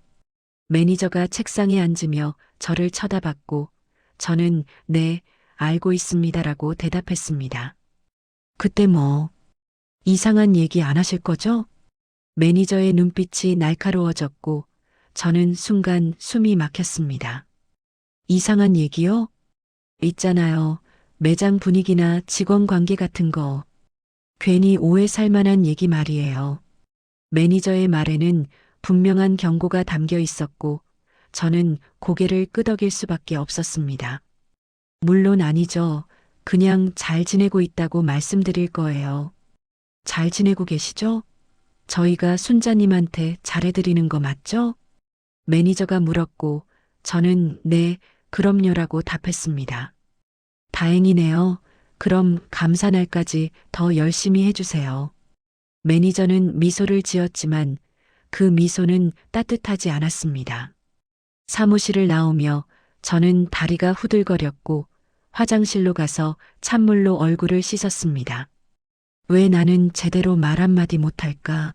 매니저가 책상에 앉으며 저를 쳐다봤고 저는 네, 알고 있습니다라고 대답했습니다. 그때 뭐, 이상한 얘기 안 하실 거죠? 매니저의 눈빛이 날카로워졌고 저는 순간 숨이 막혔습니다. 이상한 얘기요? 있잖아요. 매장 분위기나 직원 관계 같은 거. 괜히 오해 살 만한 얘기 말이에요. 매니저의 말에는 분명한 경고가 담겨 있었고 저는 고개를 끄덕일 수밖에 없었습니다. 물론 아니죠. 그냥 잘 지내고 있다고 말씀드릴 거예요. 잘 지내고 계시죠? 저희가 순자님한테 잘해드리는 거 맞죠? 매니저가 물었고 저는 네, 그럼요라고 답했습니다. 다행이네요. 그럼 감사날까지 더 열심히 해주세요. 매니저는 미소를 지었지만 그 미소는 따뜻하지 않았습니다. 사무실을 나오며 저는 다리가 후들거렸고 화장실로 가서 찬물로 얼굴을 씻었습니다. 왜 나는 제대로 말 한마디 못할까?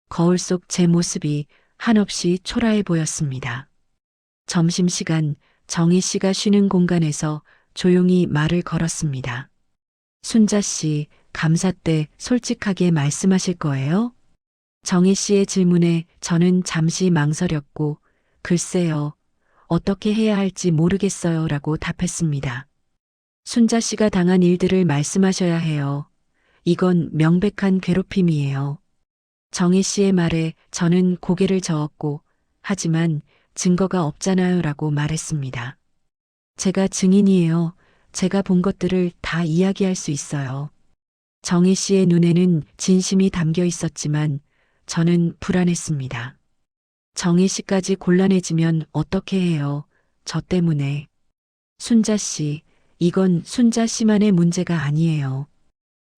거울 속 제 모습이 한없이 초라해 보였습니다. 점심시간 정희 씨가 쉬는 공간에서 조용히 말을 걸었습니다. 순자 씨, 감사 때 솔직하게 말씀하실 거예요? 정희 씨의 질문에 저는 잠시 망설였고 글쎄요, 어떻게 해야 할지 모르겠어요 라고 답했습니다. 순자 씨가 당한 일들을 말씀하셔야 해요. 이건 명백한 괴롭힘이에요. 정희 씨의 말에 저는 고개를 저었고 하지만 증거가 없잖아요 라고 말했습니다. 제가 증인이에요. 제가 본 것들을 다 이야기할 수 있어요. 정혜 씨의 눈에는 진심이 담겨 있었지만 저는 불안했습니다. 정혜 씨까지 곤란해지면 어떻게 해요? 저 때문에. 순자 씨, 이건 순자 씨만의 문제가 아니에요.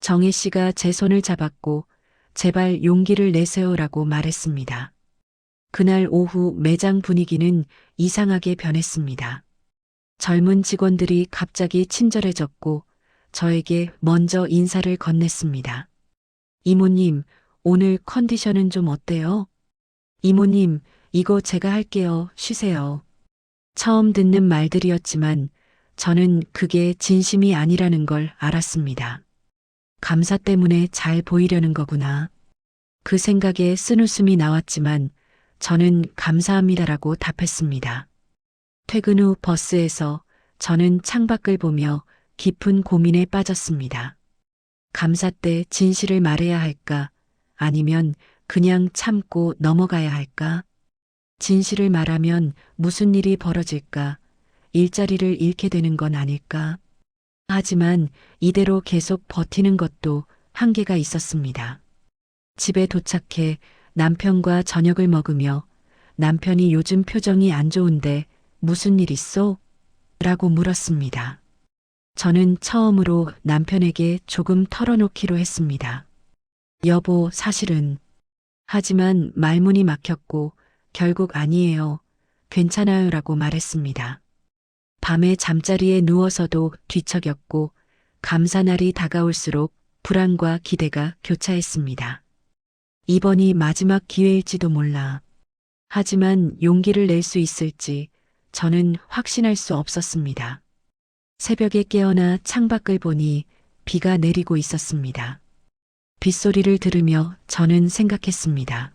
정혜 씨가 제 손을 잡았고 제발 용기를 내세요라고 말했습니다. 그날 오후 매장 분위기는 이상하게 변했습니다. 젊은 직원들이 갑자기 친절해졌고 저에게 먼저 인사를 건넸습니다. 이모님, 오늘 컨디션은 좀 어때요? 이모님, 이거 제가 할게요. 쉬세요. 처음 듣는 말들이었지만 저는 그게 진심이 아니라는 걸 알았습니다. 감사 때문에 잘 보이려는 거구나. 그 생각에 쓴웃음이 나왔지만 저는 감사합니다라고 답했습니다. 퇴근 후 버스에서 저는 창밖을 보며 깊은 고민에 빠졌습니다. 감사 때 진실을 말해야 할까? 아니면 그냥 참고 넘어가야 할까? 진실을 말하면 무슨 일이 벌어질까? 일자리를 잃게 되는 건 아닐까? 하지만 이대로 계속 버티는 것도 한계가 있었습니다. 집에 도착해 남편과 저녁을 먹으며 남편이 요즘 표정이 안 좋은데 무슨 일 있어? 라고 물었습니다. 저는 처음으로 남편에게 조금 털어놓기로 했습니다. 여보, 사실은. 하지만 말문이 막혔고 결국 아니에요. 괜찮아요 라고 말했습니다. 밤에 잠자리에 누워서도 뒤척였고 감사날이 다가올수록 불안과 기대가 교차했습니다. 이번이 마지막 기회일지도 몰라. 하지만 용기를 낼 수 있을지 저는 확신할 수 없었습니다. 새벽에 깨어나 창밖을 보니 비가 내리고 있었습니다. 빗소리를 들으며 저는 생각했습니다.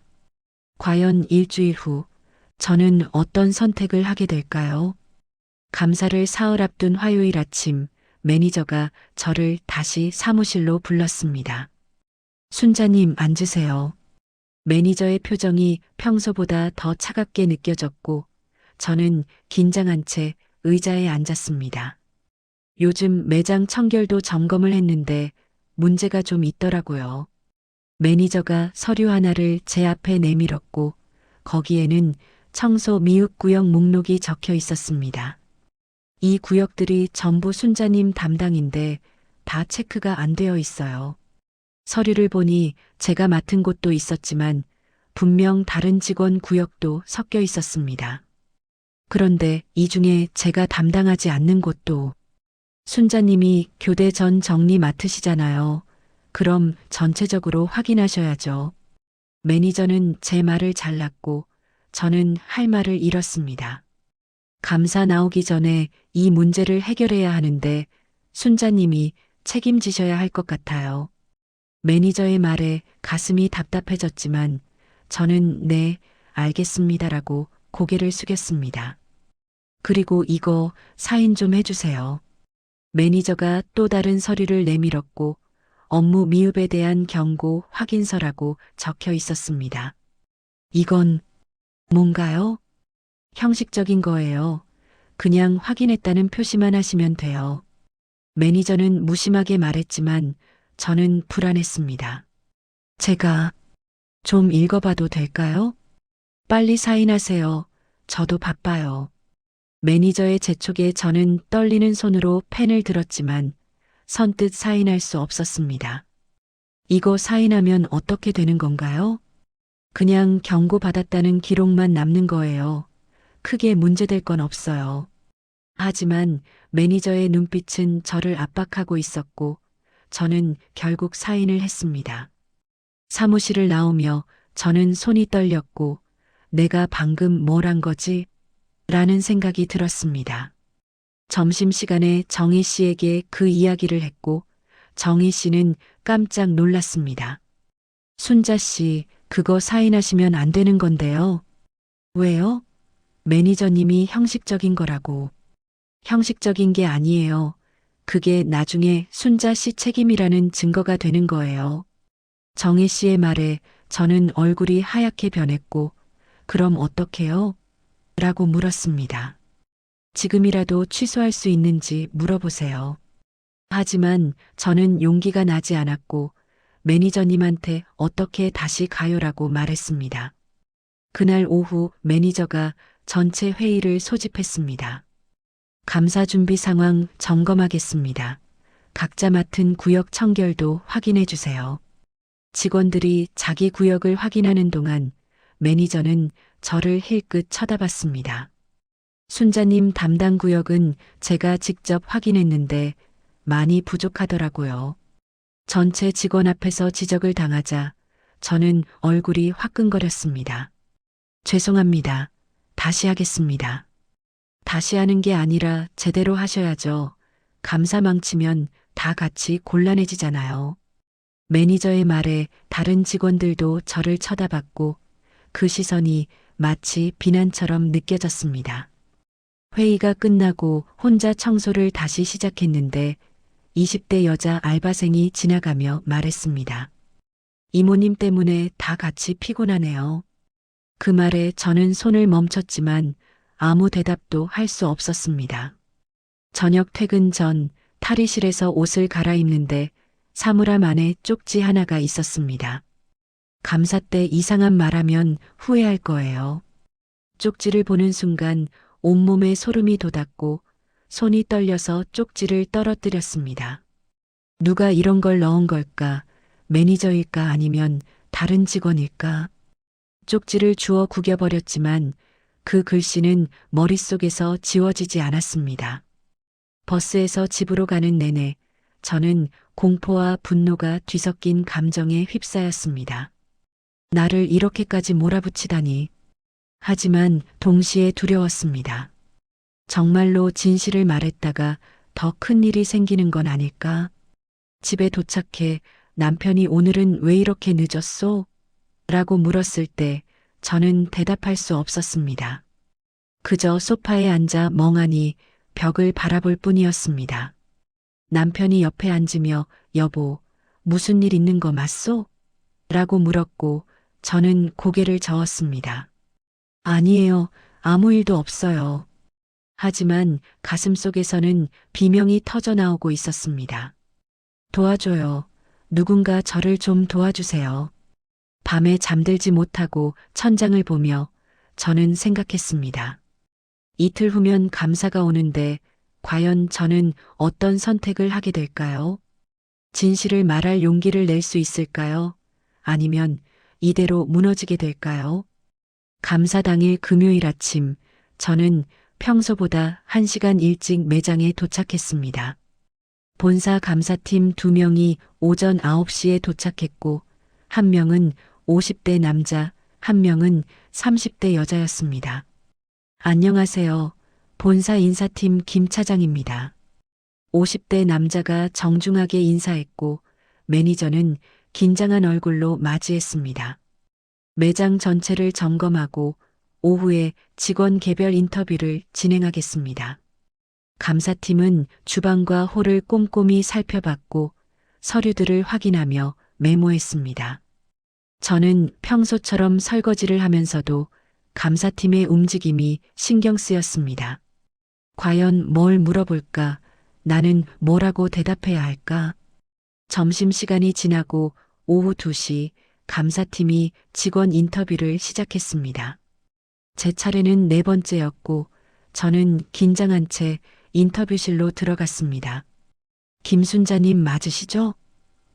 과연 일주일 후 저는 어떤 선택을 하게 될까요? 감사를 사흘 앞둔 화요일 아침 매니저가 저를 다시 사무실로 불렀습니다. 순자님 앉으세요. 매니저의 표정이 평소보다 더 차갑게 느껴졌고 저는 긴장한 채 의자에 앉았습니다. 요즘 매장 청결도 점검을 했는데 문제가 좀 있더라고요. 매니저가 서류 하나를 제 앞에 내밀었고 거기에는 청소 미흡 구역 목록이 적혀 있었습니다. 이 구역들이 전부 순자님 담당인데 다 체크가 안 되어 있어요. 서류를 보니 제가 맡은 곳도 있었지만 분명 다른 직원 구역도 섞여 있었습니다. 그런데 이 중에 제가 담당하지 않는 곳도 순자님이 교대 전 정리 맡으시잖아요. 그럼 전체적으로 확인하셔야죠. 매니저는 제 말을 잘랐고 저는 할 말을 잃었습니다. 감사 나오기 전에 이 문제를 해결해야 하는데 순자님이 책임지셔야 할 것 같아요. 매니저의 말에 가슴이 답답해졌지만 저는 네, 알겠습니다라고 고개를 숙였습니다. 그리고 이거 사인 좀 해주세요. 매니저가 또 다른 서류를 내밀었고 업무 미흡에 대한 경고 확인서라고 적혀 있었습니다. 이건 뭔가요? 형식적인 거예요. 그냥 확인했다는 표시만 하시면 돼요. 매니저는 무심하게 말했지만 저는 불안했습니다. 제가 좀 읽어봐도 될까요? 빨리 사인하세요. 저도 바빠요. 매니저의 재촉에 저는 떨리는 손으로 펜을 들었지만 선뜻 사인할 수 없었습니다. 이거 사인하면 어떻게 되는 건가요? 그냥 경고받았다는 기록만 남는 거예요. 크게 문제될 건 없어요. 하지만 매니저의 눈빛은 저를 압박하고 있었고 저는 결국 사인을 했습니다. 사무실을 나오며 저는 손이 떨렸고 내가 방금 뭘 한 거지? 라는 생각이 들었습니다. 점심시간에 정희 씨에게 그 이야기를 했고 정희 씨는 깜짝 놀랐습니다. 순자 씨, 그거 사인하시면 안 되는 건데요. 왜요? 매니저님이 형식적인 거라고. 형식적인 게 아니에요. 그게 나중에 순자 씨 책임이라는 증거가 되는 거예요. 정혜 씨의 말에 저는 얼굴이 하얗게 변했고 그럼 어떡해요? 라고 물었습니다. 지금이라도 취소할 수 있는지 물어보세요. 하지만 저는 용기가 나지 않았고 매니저님한테 어떻게 다시 가요라고 말했습니다. 그날 오후 매니저가 전체 회의를 소집했습니다. 감사 준비 상황 점검하겠습니다. 각자 맡은 구역 청결도 확인해 주세요. 직원들이 자기 구역을 확인하는 동안 매니저는 저를 힐끗 쳐다봤습니다. 순자님 담당 구역은 제가 직접 확인했는데 많이 부족하더라고요. 전체 직원 앞에서 지적을 당하자 저는 얼굴이 화끈거렸습니다. 죄송합니다. 다시 하겠습니다. 다시 하는 게 아니라 제대로 하셔야죠. 감사 망치면 다 같이 곤란해지잖아요. 매니저의 말에 다른 직원들도 저를 쳐다봤고 그 시선이 마치 비난처럼 느껴졌습니다. 회의가 끝나고 혼자 청소를 다시 시작했는데 20대 여자 알바생이 지나가며 말했습니다. 이모님 때문에 다 같이 피곤하네요. 그 말에 저는 손을 멈췄지만 아무 대답도 할 수 없었습니다. 저녁 퇴근 전 탈의실에서 옷을 갈아입는데 사물함 안에 쪽지 하나가 있었습니다. 감사 때 이상한 말하면 후회할 거예요. 쪽지를 보는 순간 온몸에 소름이 돋았고 손이 떨려서 쪽지를 떨어뜨렸습니다. 누가 이런 걸 넣은 걸까? 매니저일까 아니면 다른 직원일까? 쪽지를 주워 구겨버렸지만 그 글씨는 머릿속에서 지워지지 않았습니다. 버스에서 집으로 가는 내내 저는 공포와 분노가 뒤섞인 감정에 휩싸였습니다. 나를 이렇게까지 몰아붙이다니. 하지만 동시에 두려웠습니다. 정말로 진실을 말했다가 더 큰 일이 생기는 건 아닐까? 집에 도착해 남편이 오늘은 왜 이렇게 늦었소? 라고 물었을 때 저는 대답할 수 없었습니다. 그저 소파에 앉아 멍하니 벽을 바라볼 뿐이었습니다. 남편이 옆에 앉으며 여보, 무슨 일 있는 거 맞소? 라고 물었고 저는 고개를 저었습니다. 아니에요. 아무 일도 없어요. 하지만 가슴속에서는 비명이 터져 나오고 있었습니다. 도와줘요. 누군가 저를 좀 도와주세요. 밤에 잠들지 못하고 천장을 보며 저는 생각했습니다. 이틀 후면 감사가 오는데 과연 저는 어떤 선택을 하게 될까요? 진실을 말할 용기를 낼 수 있을까요? 아니면 이대로 무너지게 될까요? 감사 당일 금요일 아침, 저는 평소보다 1시간 일찍 매장에 도착했습니다. 본사 감사팀 2명이 오전 9시에 도착했고, 1명은 50대 남자, 1명은 30대 여자였습니다. 안녕하세요. 본사 인사팀 김 차장입니다. 50대 남자가 정중하게 인사했고, 매니저는 긴장한 얼굴로 맞이했습니다. 매장 전체를 점검하고 오후에 직원 개별 인터뷰를 진행하겠습니다. 감사팀은 주방과 홀을 꼼꼼히 살펴봤고 서류들을 확인하며 메모했습니다. 저는 평소처럼 설거지를 하면서도 감사팀의 움직임이 신경 쓰였습니다. 과연 뭘 물어볼까? 나는 뭐라고 대답해야 할까? 점심시간이 지나고 오후 2시 감사팀이 직원 인터뷰를 시작했습니다. 제 차례는 4번째였고 저는 긴장한 채 인터뷰실로 들어갔습니다. 김순자님 맞으시죠?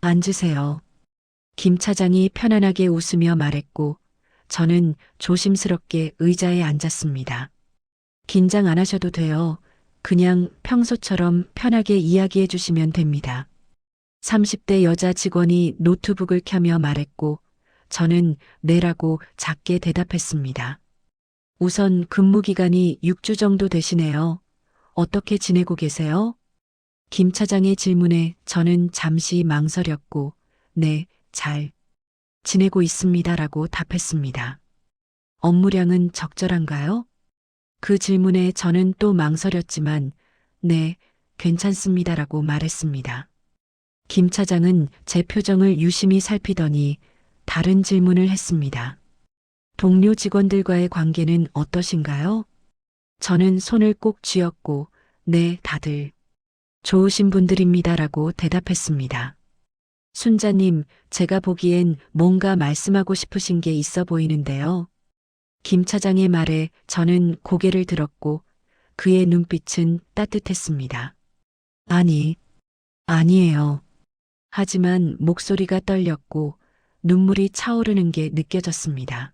앉으세요. 김 차장이 편안하게 웃으며 말했고 저는 조심스럽게 의자에 앉았습니다. 긴장 안 하셔도 돼요. 그냥 평소처럼 편하게 이야기해 주시면 됩니다. 30대 여자 직원이 노트북을 켜며 말했고 저는 네라고 작게 대답했습니다. 우선 근무 기간이 6주 정도 되시네요. 어떻게 지내고 계세요? 김 차장의 질문에 저는 잠시 망설였고 네, 잘 지내고 있습니다라고 답했습니다. 업무량은 적절한가요? 그 질문에 저는 또 망설였지만 네, 괜찮습니다라고 말했습니다. 김 차장은 제 표정을 유심히 살피더니 다른 질문을 했습니다. 동료 직원들과의 관계는 어떠신가요? 저는 손을 꼭 쥐었고 네, 다들 좋으신 분들입니다라고 대답했습니다. 순자님, 제가 보기엔 뭔가 말씀하고 싶으신 게 있어 보이는데요. 김 차장의 말에 저는 고개를 들었고 그의 눈빛은 따뜻했습니다. 아니에요. 하지만 목소리가 떨렸고 눈물이 차오르는 게 느껴졌습니다.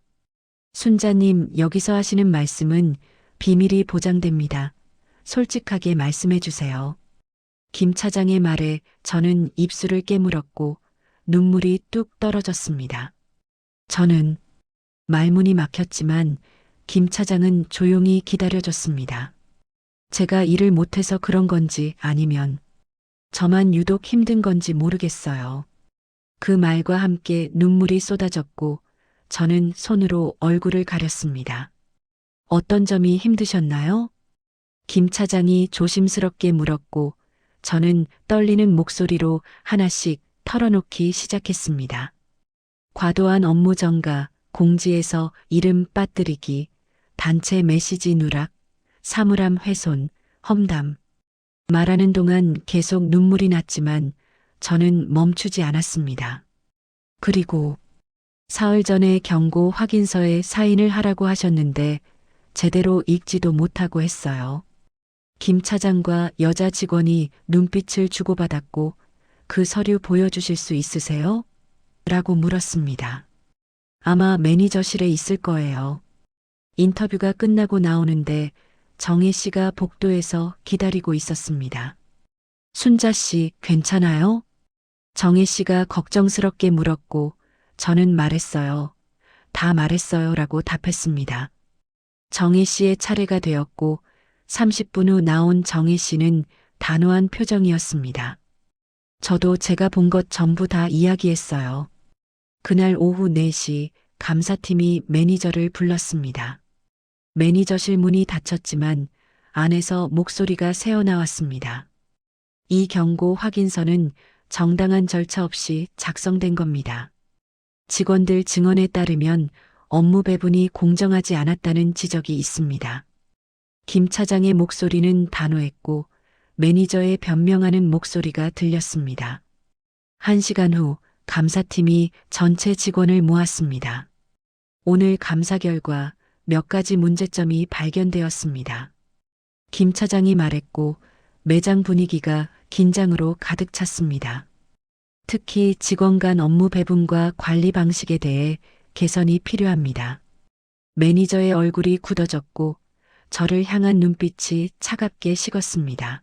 순자님, 여기서 하시는 말씀은 비밀이 보장됩니다. 솔직하게 말씀해 주세요. 김 차장의 말에 저는 입술을 깨물었고 눈물이 뚝 떨어졌습니다. 저는 말문이 막혔지만 김 차장은 조용히 기다려줬습니다. 제가 일을 못해서 그런 건지 아니면 저만 유독 힘든 건지 모르겠어요. 그 말과 함께 눈물이 쏟아졌고 저는 손으로 얼굴을 가렸습니다. 어떤 점이 힘드셨나요? 김 차장이 조심스럽게 물었고 저는 떨리는 목소리로 하나씩 털어놓기 시작했습니다. 과도한 업무 전가, 공지에서 이름 빠뜨리기, 단체 메시지 누락, 사물함 훼손, 험담. 말하는 동안 계속 눈물이 났지만 저는 멈추지 않았습니다. 그리고 사흘 전에 경고 확인서에 사인을 하라고 하셨는데 제대로 읽지도 못하고 했어요. 김 차장과 여자 직원이 눈빛을 주고받았고 그 서류 보여주실 수 있으세요? 라고 물었습니다. 아마 매니저실에 있을 거예요. 인터뷰가 끝나고 나오는데 정혜 씨가 복도에서 기다리고 있었습니다. 순자 씨, 괜찮아요? 정혜 씨가 걱정스럽게 물었고 저는 말했어요. 다 말했어요 라고 답했습니다. 정혜 씨의 차례가 되었고 30분 후 나온 정혜 씨는 단호한 표정이었습니다. 저도 제가 본 것 전부 다 이야기했어요. 그날 오후 4시 감사팀이 매니저를 불렀습니다. 매니저실 문이 닫혔지만 안에서 목소리가 새어나왔습니다. 이 경고 확인서는 정당한 절차 없이 작성된 겁니다. 직원들 증언에 따르면 업무 배분이 공정하지 않았다는 지적이 있습니다. 김 차장의 목소리는 단호했고 매니저의 변명하는 목소리가 들렸습니다. 1시간 후 감사팀이 전체 직원을 모았습니다. 오늘 감사 결과 몇 가지 문제점이 발견되었습니다. 김 차장이 말했고 매장 분위기가 긴장으로 가득 찼습니다. 특히 직원 간 업무 배분과 관리 방식에 대해 개선이 필요합니다. 매니저의 얼굴이 굳어졌고 저를 향한 눈빛이 차갑게 식었습니다.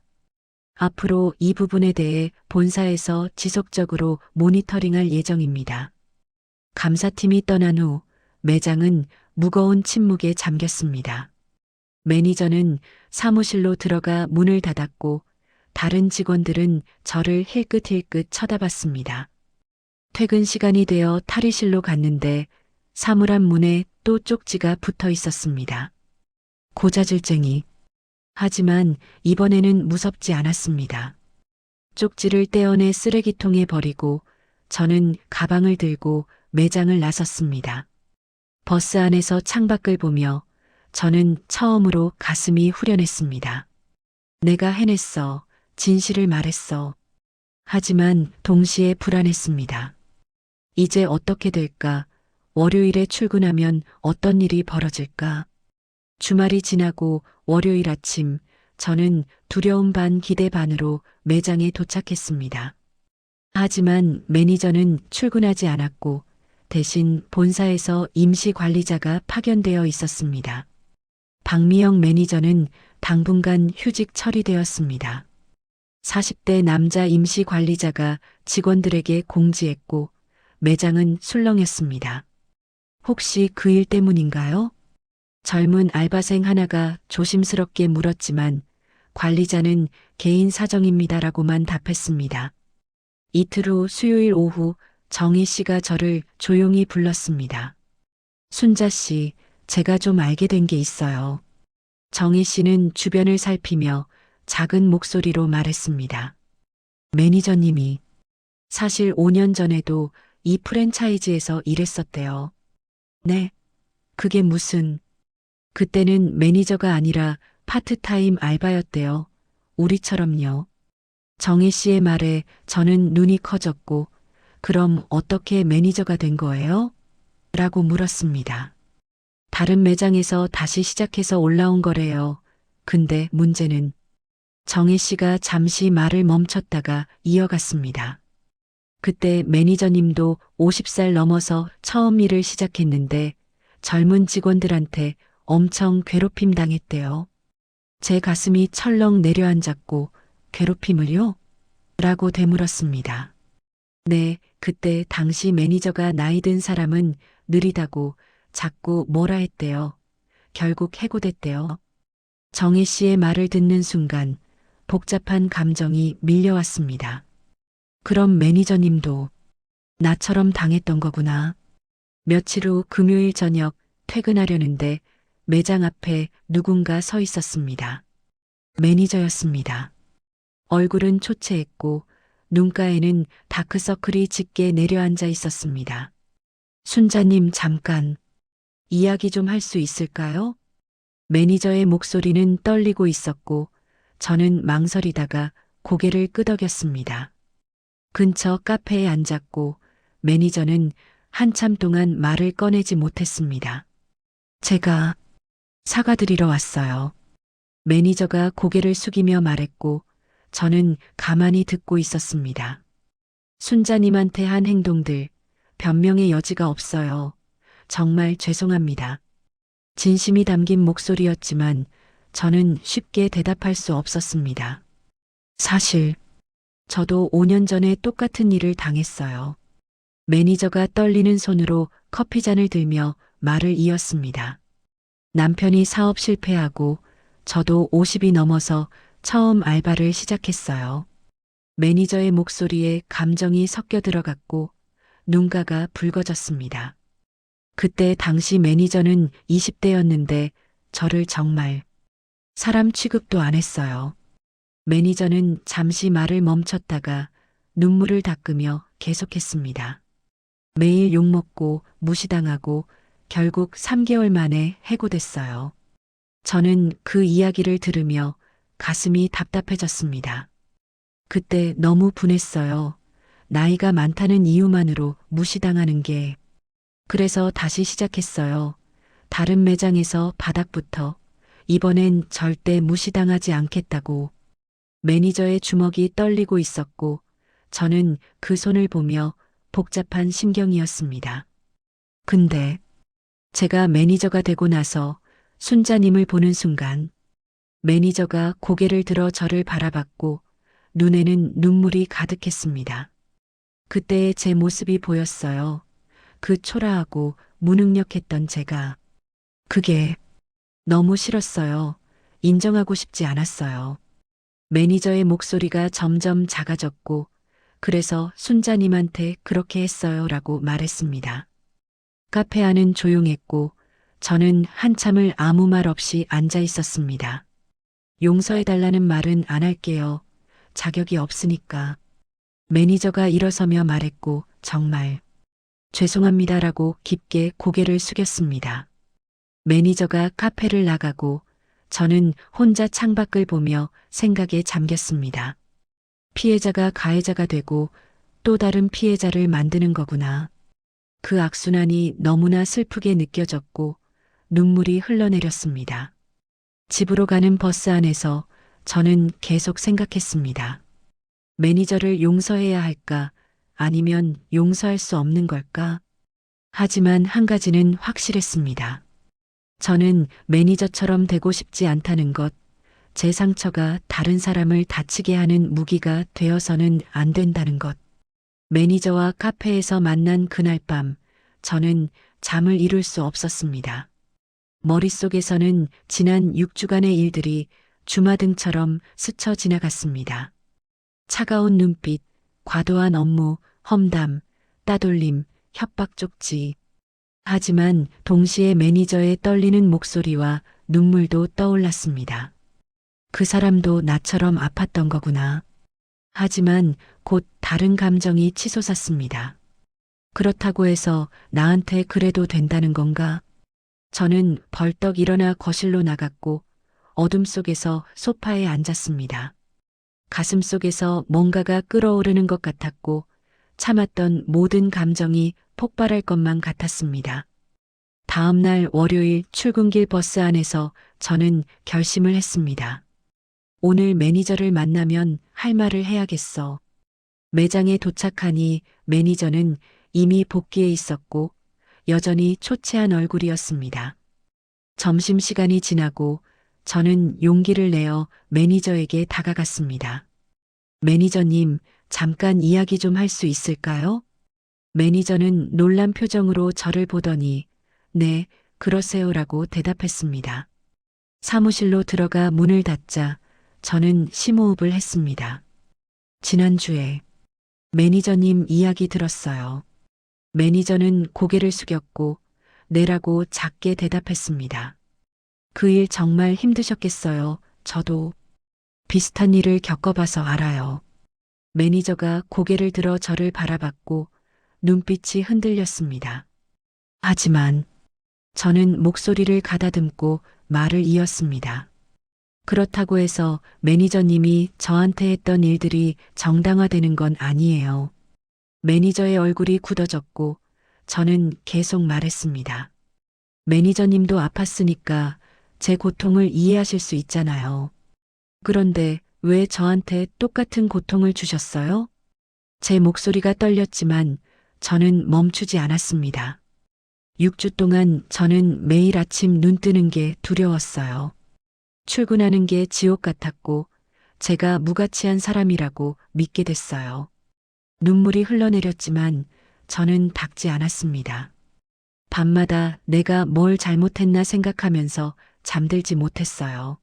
앞으로 이 부분에 대해 본사에서 지속적으로 모니터링할 예정입니다. 감사팀이 떠난 후 매장은 무거운 침묵에 잠겼습니다. 매니저는 사무실로 들어가 문을 닫았고 다른 직원들은 저를 힐끗힐끗 쳐다봤습니다. 퇴근 시간이 되어 탈의실로 갔는데 사물함 문에 또 쪽지가 붙어 있었습니다. 고자질쟁이. 하지만 이번에는 무섭지 않았습니다. 쪽지를 떼어내 쓰레기통에 버리고 저는 가방을 들고 매장을 나섰습니다. 버스 안에서 창밖을 보며 저는 처음으로 가슴이 후련했습니다. 내가 해냈어. 진실을 말했어. 하지만 동시에 불안했습니다. 이제 어떻게 될까? 월요일에 출근하면 어떤 일이 벌어질까? 주말이 지나고 월요일 아침 저는 두려움 반 기대 반으로 매장에 도착했습니다. 하지만 매니저는 출근하지 않았고 대신 본사에서 임시 관리자가 파견되어 있었습니다. 박미영 매니저는 당분간 휴직 처리되었습니다. 40대 남자 임시 관리자가 직원들에게 공지했고 매장은 술렁였습니다. 혹시 그 일 때문인가요? 젊은 알바생 하나가 조심스럽게 물었지만 관리자는 개인 사정입니다라고만 답했습니다. 이틀 후 수요일 오후 정희 씨가 저를 조용히 불렀습니다. 순자 씨, 제가 좀 알게 된 게 있어요. 정희 씨는 주변을 살피며 작은 목소리로 말했습니다. 매니저님이 사실 5년 전에도 이 프랜차이즈에서 일했었대요. 네, 그게 무슨... 그때는 매니저가 아니라 파트타임 알바였대요. 우리처럼요. 정혜 씨의 말에 저는 눈이 커졌고, 그럼 어떻게 매니저가 된 거예요? 라고 물었습니다. 다른 매장에서 다시 시작해서 올라온 거래요. 근데 문제는 정혜 씨가 잠시 말을 멈췄다가 이어갔습니다. 그때 매니저님도 50살 넘어서 처음 일을 시작했는데 젊은 직원들한테 엄청 괴롭힘 당했대요. 제 가슴이 철렁 내려앉았고 괴롭힘을요? 라고 되물었습니다. 네, 그때 당시 매니저가 나이 든 사람은 느리다고 자꾸 뭐라 했대요. 결국 해고됐대요. 정혜 씨의 말을 듣는 순간 복잡한 감정이 밀려왔습니다. 그럼 매니저님도 나처럼 당했던 거구나. 며칠 후 금요일 저녁 퇴근하려는데 매장 앞에 누군가 서 있었습니다. 매니저였습니다. 얼굴은 초췌했고 눈가에는 다크서클이 짙게 내려앉아 있었습니다. 순자님 잠깐 이야기 좀 할 수 있을까요? 매니저의 목소리는 떨리고 있었고 저는 망설이다가 고개를 끄덕였습니다. 근처 카페에 앉았고 매니저는 한참 동안 말을 꺼내지 못했습니다. 제가 사과드리러 왔어요. 매니저가 고개를 숙이며 말했고 저는 가만히 듣고 있었습니다. 순자님한테 한 행동들 변명의 여지가 없어요. 정말 죄송합니다. 진심이 담긴 목소리였지만 저는 쉽게 대답할 수 없었습니다. 사실 저도 5년 전에 똑같은 일을 당했어요. 매니저가 떨리는 손으로 커피잔을 들며 말을 이었습니다. 남편이 사업 실패하고 저도 50이 넘어서 처음 알바를 시작했어요. 매니저의 목소리에 감정이 섞여 들어갔고 눈가가 붉어졌습니다. 그때 당시 매니저는 20대였는데 저를 정말 사람 취급도 안 했어요. 매니저는 잠시 말을 멈췄다가 눈물을 닦으며 계속했습니다. 매일 욕먹고 무시당하고 결국 3개월 만에 해고됐어요. 저는 그 이야기를 들으며 가슴이 답답해졌습니다. 그때 너무 분했어요. 나이가 많다는 이유만으로 무시당하는 게. 그래서 다시 시작했어요. 다른 매장에서 바닥부터 이번엔 절대 무시당하지 않겠다고. 매니저의 주먹이 떨리고 있었고 저는 그 손을 보며 복잡한 심경이었습니다. 근데 제가 매니저가 되고 나서 순자님을 보는 순간 매니저가 고개를 들어 저를 바라봤고 눈에는 눈물이 가득했습니다. 그때의 제 모습이 보였어요. 그 초라하고 무능력했던 제가. 그게 너무 싫었어요. 인정하고 싶지 않았어요. 매니저의 목소리가 점점 작아졌고 그래서 순자님한테 그렇게 했어요 라고 말했습니다. 카페 안은 조용했고 저는 한참을 아무 말 없이 앉아 있었습니다. 용서해달라는 말은 안 할게요. 자격이 없으니까. 매니저가 일어서며 말했고 정말 죄송합니다라고 깊게 고개를 숙였습니다. 매니저가 카페를 나가고 저는 혼자 창밖을 보며 생각에 잠겼습니다. 피해자가 가해자가 되고 또 다른 피해자를 만드는 거구나. 그 악순환이 너무나 슬프게 느껴졌고 눈물이 흘러내렸습니다. 집으로 가는 버스 안에서 저는 계속 생각했습니다. 매니저를 용서해야 할까 아니면 용서할 수 없는 걸까? 하지만 한 가지는 확실했습니다. 저는 매니저처럼 되고 싶지 않다는 것, 제 상처가 다른 사람을 다치게 하는 무기가 되어서는 안 된다는 것. 매니저와 카페에서 만난 그날 밤, 저는 잠을 이룰 수 없었습니다. 머릿속에서는 지난 6주간의 일들이 주마등처럼 스쳐 지나갔습니다. 차가운 눈빛, 과도한 업무, 험담, 따돌림, 협박 쪽지. 하지만 동시에 매니저의 떨리는 목소리와 눈물도 떠올랐습니다. 그 사람도 나처럼 아팠던 거구나. 하지만 곧 다른 감정이 치솟았습니다. 그렇다고 해서 나한테 그래도 된다는 건가? 저는 벌떡 일어나 거실로 나갔고 어둠 속에서 소파에 앉았습니다. 가슴속에서 뭔가가 끓어오르는 것 같았고 참았던 모든 감정이 폭발할 것만 같았습니다. 다음 날 월요일 출근길 버스 안에서 저는 결심을 했습니다. 오늘 매니저를 만나면 할 말을 해야겠어. 매장에 도착하니 매니저는 이미 복귀해 있었고 여전히 초췌한 얼굴이었습니다. 점심시간이 지나고 저는 용기를 내어 매니저에게 다가갔습니다. 매니저님, 잠깐 이야기 좀 할 수 있을까요? 매니저는 놀란 표정으로 저를 보더니 네, 그러세요라고 대답했습니다. 사무실로 들어가 문을 닫자 저는 심호흡을 했습니다. 지난주에 매니저님 이야기 들었어요. 매니저는 고개를 숙였고 네라고 작게 대답했습니다. 그 일 정말 힘드셨겠어요. 저도 비슷한 일을 겪어봐서 알아요. 매니저가 고개를 들어 저를 바라봤고 눈빛이 흔들렸습니다. 하지만 저는 목소리를 가다듬고 말을 이었습니다. 그렇다고 해서 매니저님이 저한테 했던 일들이 정당화되는 건 아니에요. 매니저의 얼굴이 굳어졌고 저는 계속 말했습니다. 매니저님도 아팠으니까 제 고통을 이해하실 수 있잖아요. 그런데 왜 저한테 똑같은 고통을 주셨어요? 제 목소리가 떨렸지만 저는 멈추지 않았습니다. 6주 동안 저는 매일 아침 눈 뜨는 게 두려웠어요. 출근하는 게 지옥 같았고 제가 무가치한 사람이라고 믿게 됐어요. 눈물이 흘러내렸지만 저는 닦지 않았습니다. 밤마다 내가 뭘 잘못했나 생각하면서 잠들지 못했어요.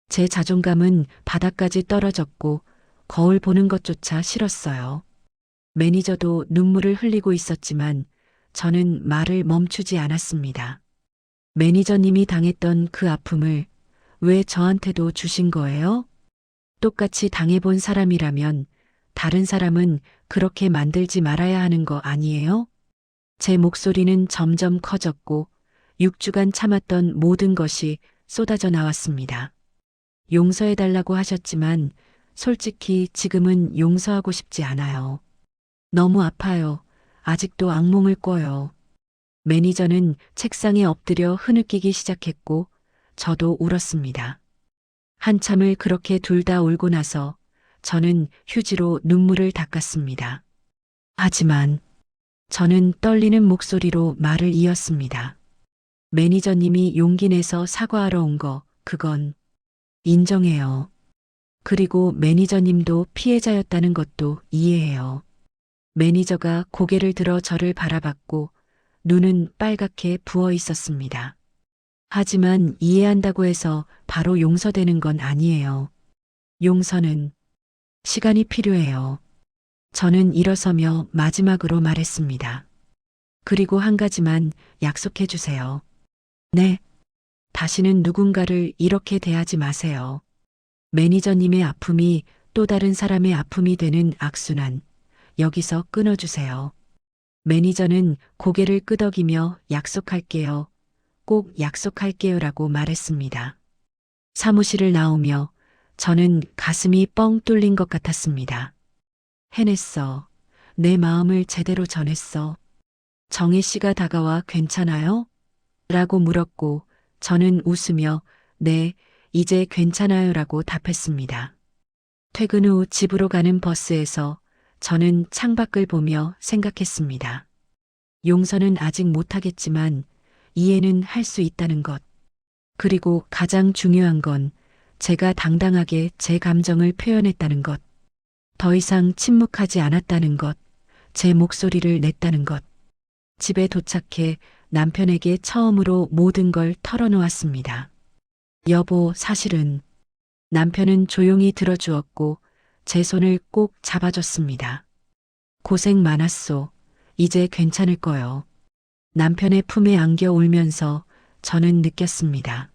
제 자존감은 바닥까지 떨어졌고 거울 보는 것조차 싫었어요. 매니저도 눈물을 흘리고 있었지만 저는 말을 멈추지 않았습니다. 매니저님이 당했던 그 아픔을 왜 저한테도 주신 거예요? 똑같이 당해본 사람이라면 다른 사람은 그렇게 만들지 말아야 하는 거 아니에요? 제 목소리는 점점 커졌고 6주간 참았던 모든 것이 쏟아져 나왔습니다. 용서해달라고 하셨지만 솔직히 지금은 용서하고 싶지 않아요. 너무 아파요. 아직도 악몽을 꿔요. 매니저는 책상에 엎드려 흐느끼기 시작했고 저도 울었습니다. 한참을 그렇게 둘 다 울고 나서 저는 휴지로 눈물을 닦았습니다. 하지만 저는 떨리는 목소리로 말을 이었습니다. 매니저님이 용기 내서 사과하러 온 거, 그건 인정해요. 그리고 매니저님도 피해자였다는 것도 이해해요. 매니저가 고개를 들어 저를 바라봤고 눈은 빨갛게 부어 있었습니다. 하지만 이해한다고 해서 바로 용서되는 건 아니에요. 용서는 시간이 필요해요. 저는 일어서며 마지막으로 말했습니다. 그리고 한 가지만 약속해 주세요. 네. 다시는 누군가를 이렇게 대하지 마세요. 매니저님의 아픔이 또 다른 사람의 아픔이 되는 악순환, 여기서 끊어주세요. 매니저는 고개를 끄덕이며 약속할게요. 꼭 약속할게요라고 말했습니다. 사무실을 나오며 저는 가슴이 뻥 뚫린 것 같았습니다. 해냈어. 내 마음을 제대로 전했어. 정혜 씨가 다가와 괜찮아요? 라고 물었고 저는 웃으며 네, 이제 괜찮아요라고 답했습니다. 퇴근 후 집으로 가는 버스에서 저는 창밖을 보며 생각했습니다. 용서는 아직 못하겠지만 이해는 할 수 있다는 것. 그리고 가장 중요한 건 제가 당당하게 제 감정을 표현했다는 것. 더 이상 침묵하지 않았다는 것. 제 목소리를 냈다는 것. 집에 도착해 남편에게 처음으로 모든 걸 털어놓았습니다. 여보, 사실은 남편은 조용히 들어주었고 제 손을 꼭 잡아줬습니다. 고생 많았소. 이제 괜찮을 거요. 남편의 품에 안겨 울면서 저는 느꼈습니다.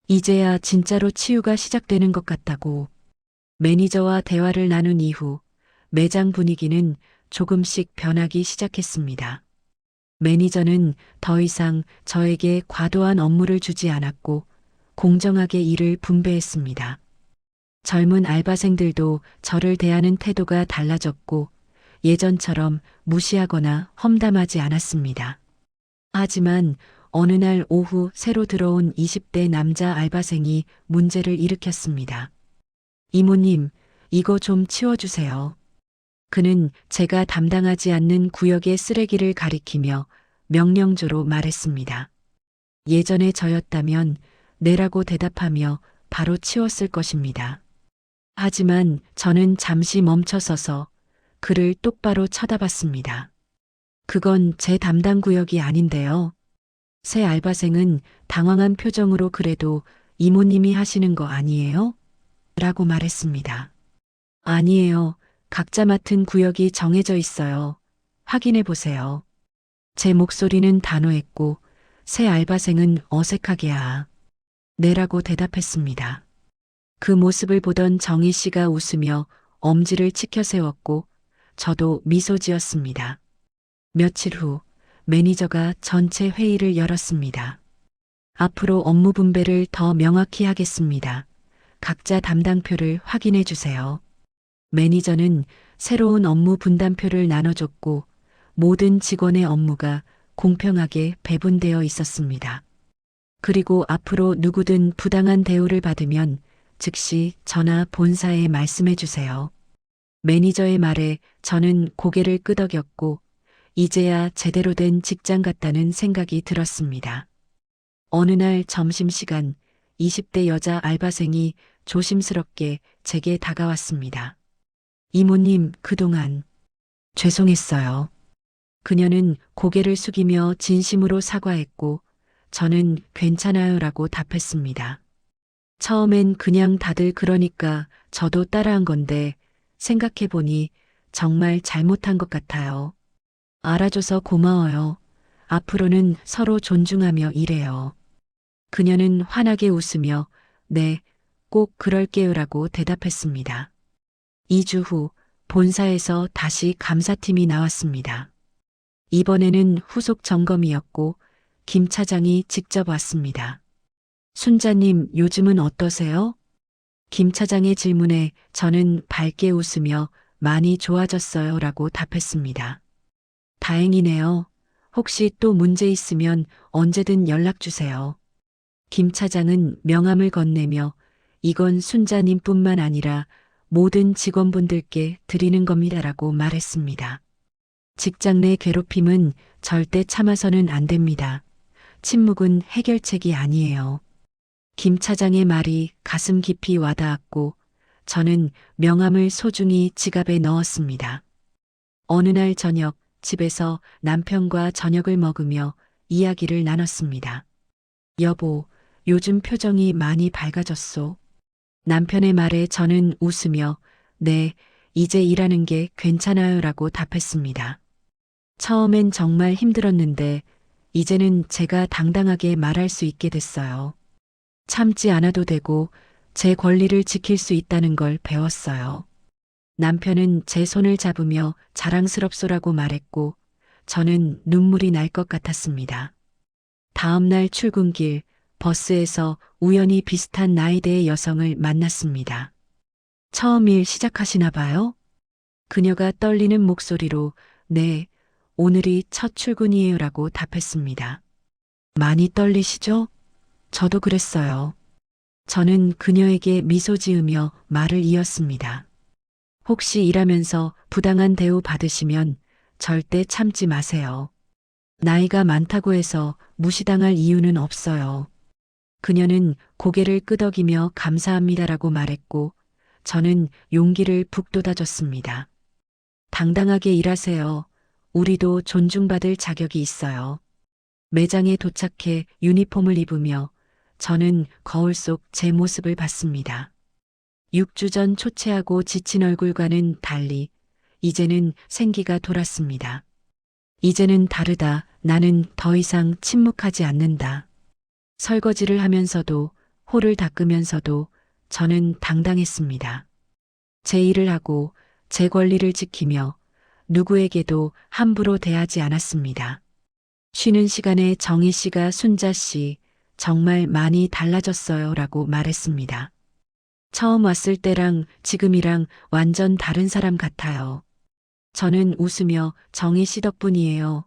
이제야 진짜로 치유가 시작되는 것 같다고. 매니저와 대화를 나눈 이후 매장 분위기는 조금씩 변하기 시작했습니다. 매니저는 더 이상 저에게 과도한 업무를 주지 않았고 공정하게 일을 분배했습니다. 젊은 알바생들도 저를 대하는 태도가 달라졌고 예전처럼 무시하거나 험담하지 않았습니다. 하지만 어느 날 오후 새로 들어온 20대 남자 알바생이 문제를 일으켰습니다. 이모님, 이거 좀 치워주세요. 그는 제가 담당하지 않는 구역의 쓰레기를 가리키며 명령조로 말했습니다. 예전에 저였다면 네라고 대답하며 바로 치웠을 것입니다. 하지만 저는 잠시 멈춰서서 그를 똑바로 쳐다봤습니다. 그건 제 담당 구역이 아닌데요. 새 알바생은 당황한 표정으로 그래도 이모님이 하시는 거 아니에요? 라고 말했습니다. 아니에요. 각자 맡은 구역이 정해져 있어요. 확인해 보세요. 제 목소리는 단호했고 새 알바생은 어색하게 네라고 대답했습니다. 그 모습을 보던 정희 씨가 웃으며 엄지를 치켜 세웠고 저도 미소 지었습니다. 며칠 후 매니저가 전체 회의를 열었습니다. 앞으로 업무 분배를 더 명확히 하겠습니다. 각자 담당표를 확인해 주세요. 매니저는 새로운 업무 분담표를 나눠줬고 모든 직원의 업무가 공평하게 배분되어 있었습니다. 그리고 앞으로 누구든 부당한 대우를 받으면 즉시 전화 본사에 말씀해 주세요. 매니저의 말에 저는 고개를 끄덕였고 이제야 제대로 된 직장 같다는 생각이 들었습니다. 어느 날 점심시간 20대 여자 알바생이 조심스럽게 제게 다가왔습니다. 이모님, 그동안 죄송했어요. 그녀는 고개를 숙이며 진심으로 사과했고 저는 괜찮아요라고 답했습니다. 처음엔 그냥 다들 그러니까 저도 따라한 건데 생각해보니 정말 잘못한 것 같아요. 알아줘서 고마워요. 앞으로는 서로 존중하며 일해요. 그녀는 환하게 웃으며 네, 꼭 그럴게요라고 대답했습니다. 2주 후 본사에서 다시 감사팀이 나왔습니다. 이번에는 후속 점검이었고 김 차장이 직접 왔습니다. 순자님, 요즘은 어떠세요? 김 차장의 질문에 저는 밝게 웃으며 많이 좋아졌어요 라고 답했습니다. 다행이네요. 혹시 또 문제 있으면 언제든 연락 주세요. 김 차장은 명함을 건네며 이건 순자님뿐만 아니라 모든 직원분들께 드리는 겁니다라고 말했습니다. 직장 내 괴롭힘은 절대 참아서는 안 됩니다. 침묵은 해결책이 아니에요. 김 차장의 말이 가슴 깊이 와닿았고 저는 명함을 소중히 지갑에 넣었습니다. 어느 날 저녁 집에서 남편과 저녁을 먹으며 이야기를 나눴습니다. 여보, 요즘 표정이 많이 밝아졌소. 남편의 말에 저는 웃으며 네, 이제 일하는 게 괜찮아요라고 답했습니다. 처음엔 정말 힘들었는데 이제는 제가 당당하게 말할 수 있게 됐어요. 참지 않아도 되고 제 권리를 지킬 수 있다는 걸 배웠어요. 남편은 제 손을 잡으며 자랑스럽소라고 말했고 저는 눈물이 날 것 같았습니다. 다음 날 출근길 버스에서 우연히 비슷한 나이대의 여성을 만났습니다. 처음 일 시작하시나 봐요? 그녀가 떨리는 목소리로 네, 오늘이 첫 출근이에요라고 답했습니다. 많이 떨리시죠? 저도 그랬어요. 저는 그녀에게 미소 지으며 말을 이었습니다. 혹시 일하면서 부당한 대우 받으시면 절대 참지 마세요. 나이가 많다고 해서 무시당할 이유는 없어요. 그녀는 고개를 끄덕이며 감사합니다라고 말했고 저는 용기를 북돋아줬습니다. 당당하게 일하세요. 우리도 존중받을 자격이 있어요. 매장에 도착해 유니폼을 입으며 저는 거울 속 제 모습을 봤습니다. 6주 전 초췌하고 지친 얼굴과는 달리 이제는 생기가 돌았습니다. 이제는 다르다. 나는 더 이상 침묵하지 않는다. 설거지를 하면서도 홀을 닦으면서도 저는 당당했습니다. 제 일을 하고 제 권리를 지키며 누구에게도 함부로 대하지 않았습니다. 쉬는 시간에 정희 씨가 순자 씨, 정말 많이 달라졌어요 라고 말했습니다. 처음 왔을 때랑 지금이랑 완전 다른 사람 같아요. 저는 웃으며 정희 씨 덕분이에요.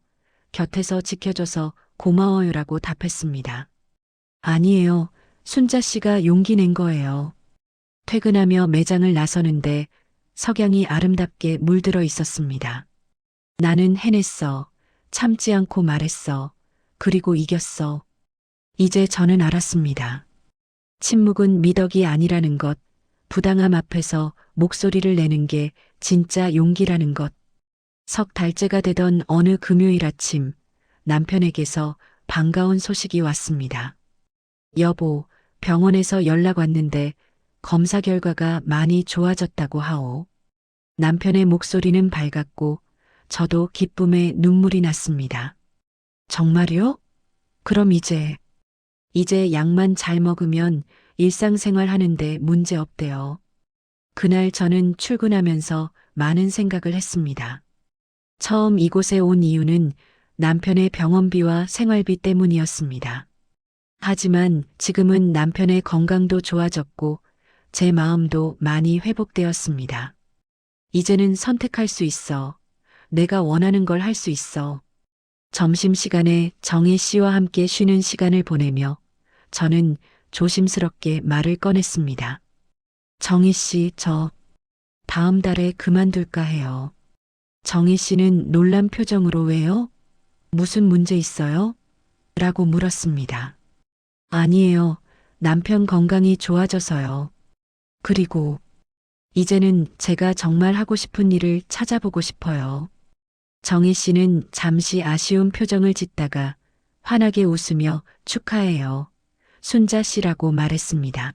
곁에서 지켜줘서 고마워요라고 답했습니다. 아니에요. 순자 씨가 용기 낸 거예요. 퇴근하며 매장을 나서는데 석양이 아름답게 물들어 있었습니다. 나는 해냈어. 참지 않고 말했어. 그리고 이겼어. 이제 저는 알았습니다. 침묵은 미덕이 아니라는 것, 부당함 앞에서 목소리를 내는 게 진짜 용기라는 것. 석 달째가 되던 어느 금요일 아침, 남편에게서 반가운 소식이 왔습니다. 여보, 병원에서 연락 왔는데 검사 결과가 많이 좋아졌다고 하오. 남편의 목소리는 밝았고 저도 기쁨에 눈물이 났습니다. 정말요? 그럼 이제 약만 잘 먹으면 일상생활 하는데 문제 없대요. 그날 저는 출근하면서 많은 생각을 했습니다. 처음 이곳에 온 이유는 남편의 병원비와 생활비 때문이었습니다. 하지만 지금은 남편의 건강도 좋아졌고 제 마음도 많이 회복되었습니다. 이제는 선택할 수 있어. 내가 원하는 걸 할 수 있어. 점심시간에 정혜 씨와 함께 쉬는 시간을 보내며 저는 조심스럽게 말을 꺼냈습니다. 정혜 씨, 저 다음 달에 그만둘까 해요. 정혜 씨는 놀란 표정으로 왜요? 무슨 문제 있어요? 라고 물었습니다. 아니에요. 남편 건강이 좋아져서요. 그리고 이제는 제가 정말 하고 싶은 일을 찾아보고 싶어요. 정희 씨는 잠시 아쉬운 표정을 짓다가 환하게 웃으며 축하해요. 순자 씨라고 말했습니다.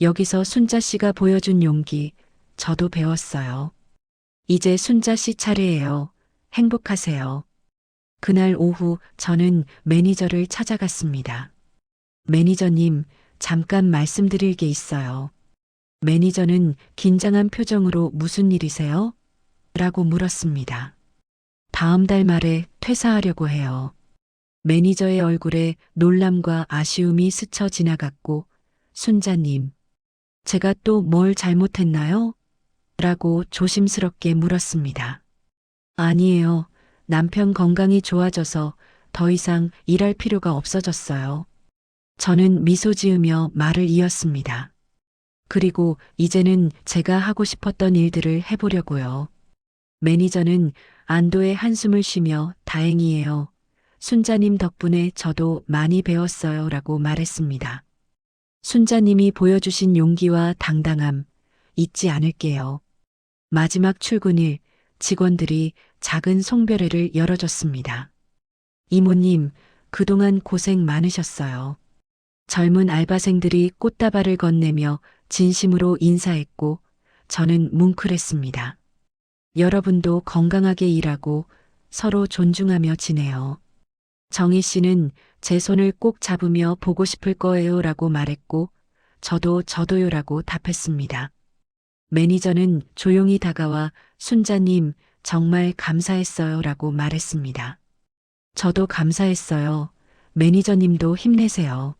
여기서 순자 씨가 보여준 용기, 저도 배웠어요. 이제 순자 씨 차례예요. 행복하세요. 그날 오후 저는 매니저를 찾아갔습니다. 매니저님, 잠깐 말씀드릴 게 있어요. 매니저는 긴장한 표정으로 무슨 일이세요? 라고 물었습니다. 다음 달 말에 퇴사하려고 해요. 매니저의 얼굴에 놀람과 아쉬움이 스쳐 지나갔고, 순자님, 제가 또 뭘 잘못했나요? 라고 조심스럽게 물었습니다. 아니에요. 남편 건강이 좋아져서 더 이상 일할 필요가 없어졌어요. 저는 미소 지으며 말을 이었습니다. 그리고 이제는 제가 하고 싶었던 일들을 해보려고요. 매니저는 안도의 한숨을 쉬며 다행이에요. 순자님 덕분에 저도 많이 배웠어요. 라고 말했습니다. 순자님이 보여주신 용기와 당당함 잊지 않을게요. 마지막 출근일 직원들이 작은 송별회를 열어줬습니다. 이모님, 그동안 고생 많으셨어요. 젊은 알바생들이 꽃다발을 건네며 진심으로 인사했고 저는 뭉클했습니다. 여러분도 건강하게 일하고 서로 존중하며 지내요. 정희 씨는 제 손을 꼭 잡으며 보고 싶을 거예요 라고 말했고 저도요라고 답했습니다. 매니저는 조용히 다가와 순자님 정말 감사했어요 라고 말했습니다. 저도 감사했어요. 매니저님도 힘내세요.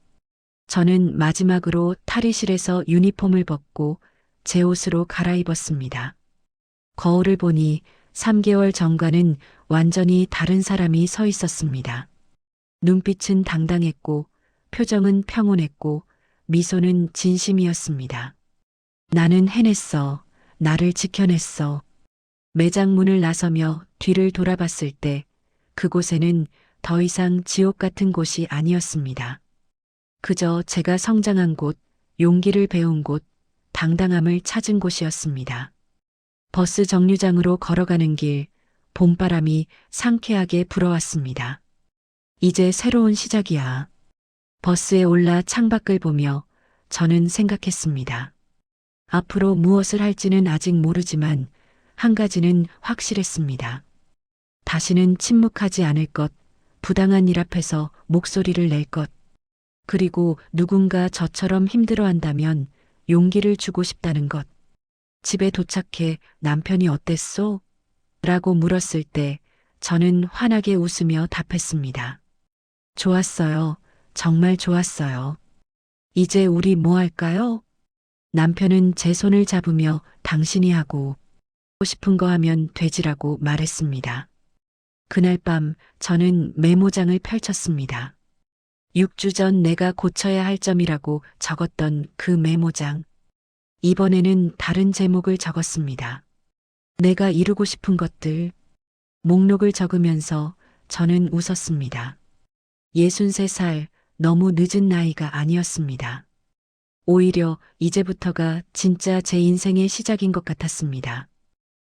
저는 마지막으로 탈의실에서 유니폼을 벗고 제 옷으로 갈아입었습니다. 거울을 보니 3개월 전과는 완전히 다른 사람이 서 있었습니다. 눈빛은 당당했고 표정은 평온했고 미소는 진심이었습니다. 나는 해냈어. 나를 지켜냈어. 매장 문을 나서며 뒤를 돌아봤을 때 그곳에는 더 이상 지옥 같은 곳이 아니었습니다. 그저 제가 성장한 곳, 용기를 배운 곳, 당당함을 찾은 곳이었습니다. 버스 정류장으로 걸어가는 길, 봄바람이 상쾌하게 불어왔습니다. 이제 새로운 시작이야. 버스에 올라 창밖을 보며 저는 생각했습니다. 앞으로 무엇을 할지는 아직 모르지만 한 가지는 확실했습니다. 다시는 침묵하지 않을 것, 부당한 일 앞에서 목소리를 낼 것, 그리고 누군가 저처럼 힘들어한다면 용기를 주고 싶다는 것. 집에 도착해 남편이 어땠소? 라고 물었을 때 저는 환하게 웃으며 답했습니다. 좋았어요. 정말 좋았어요. 이제 우리 뭐 할까요? 남편은 제 손을 잡으며 당신이 하고 싶은 거 하면 되지라고 말했습니다. 그날 밤 저는 메모장을 펼쳤습니다. 6주 전 내가 고쳐야 할 점이라고 적었던 그 메모장. 이번에는 다른 제목을 적었습니다. 내가 이루고 싶은 것들. 목록을 적으면서 저는 웃었습니다. 63살, 너무 늦은 나이가 아니었습니다. 오히려 이제부터가 진짜 제 인생의 시작인 것 같았습니다.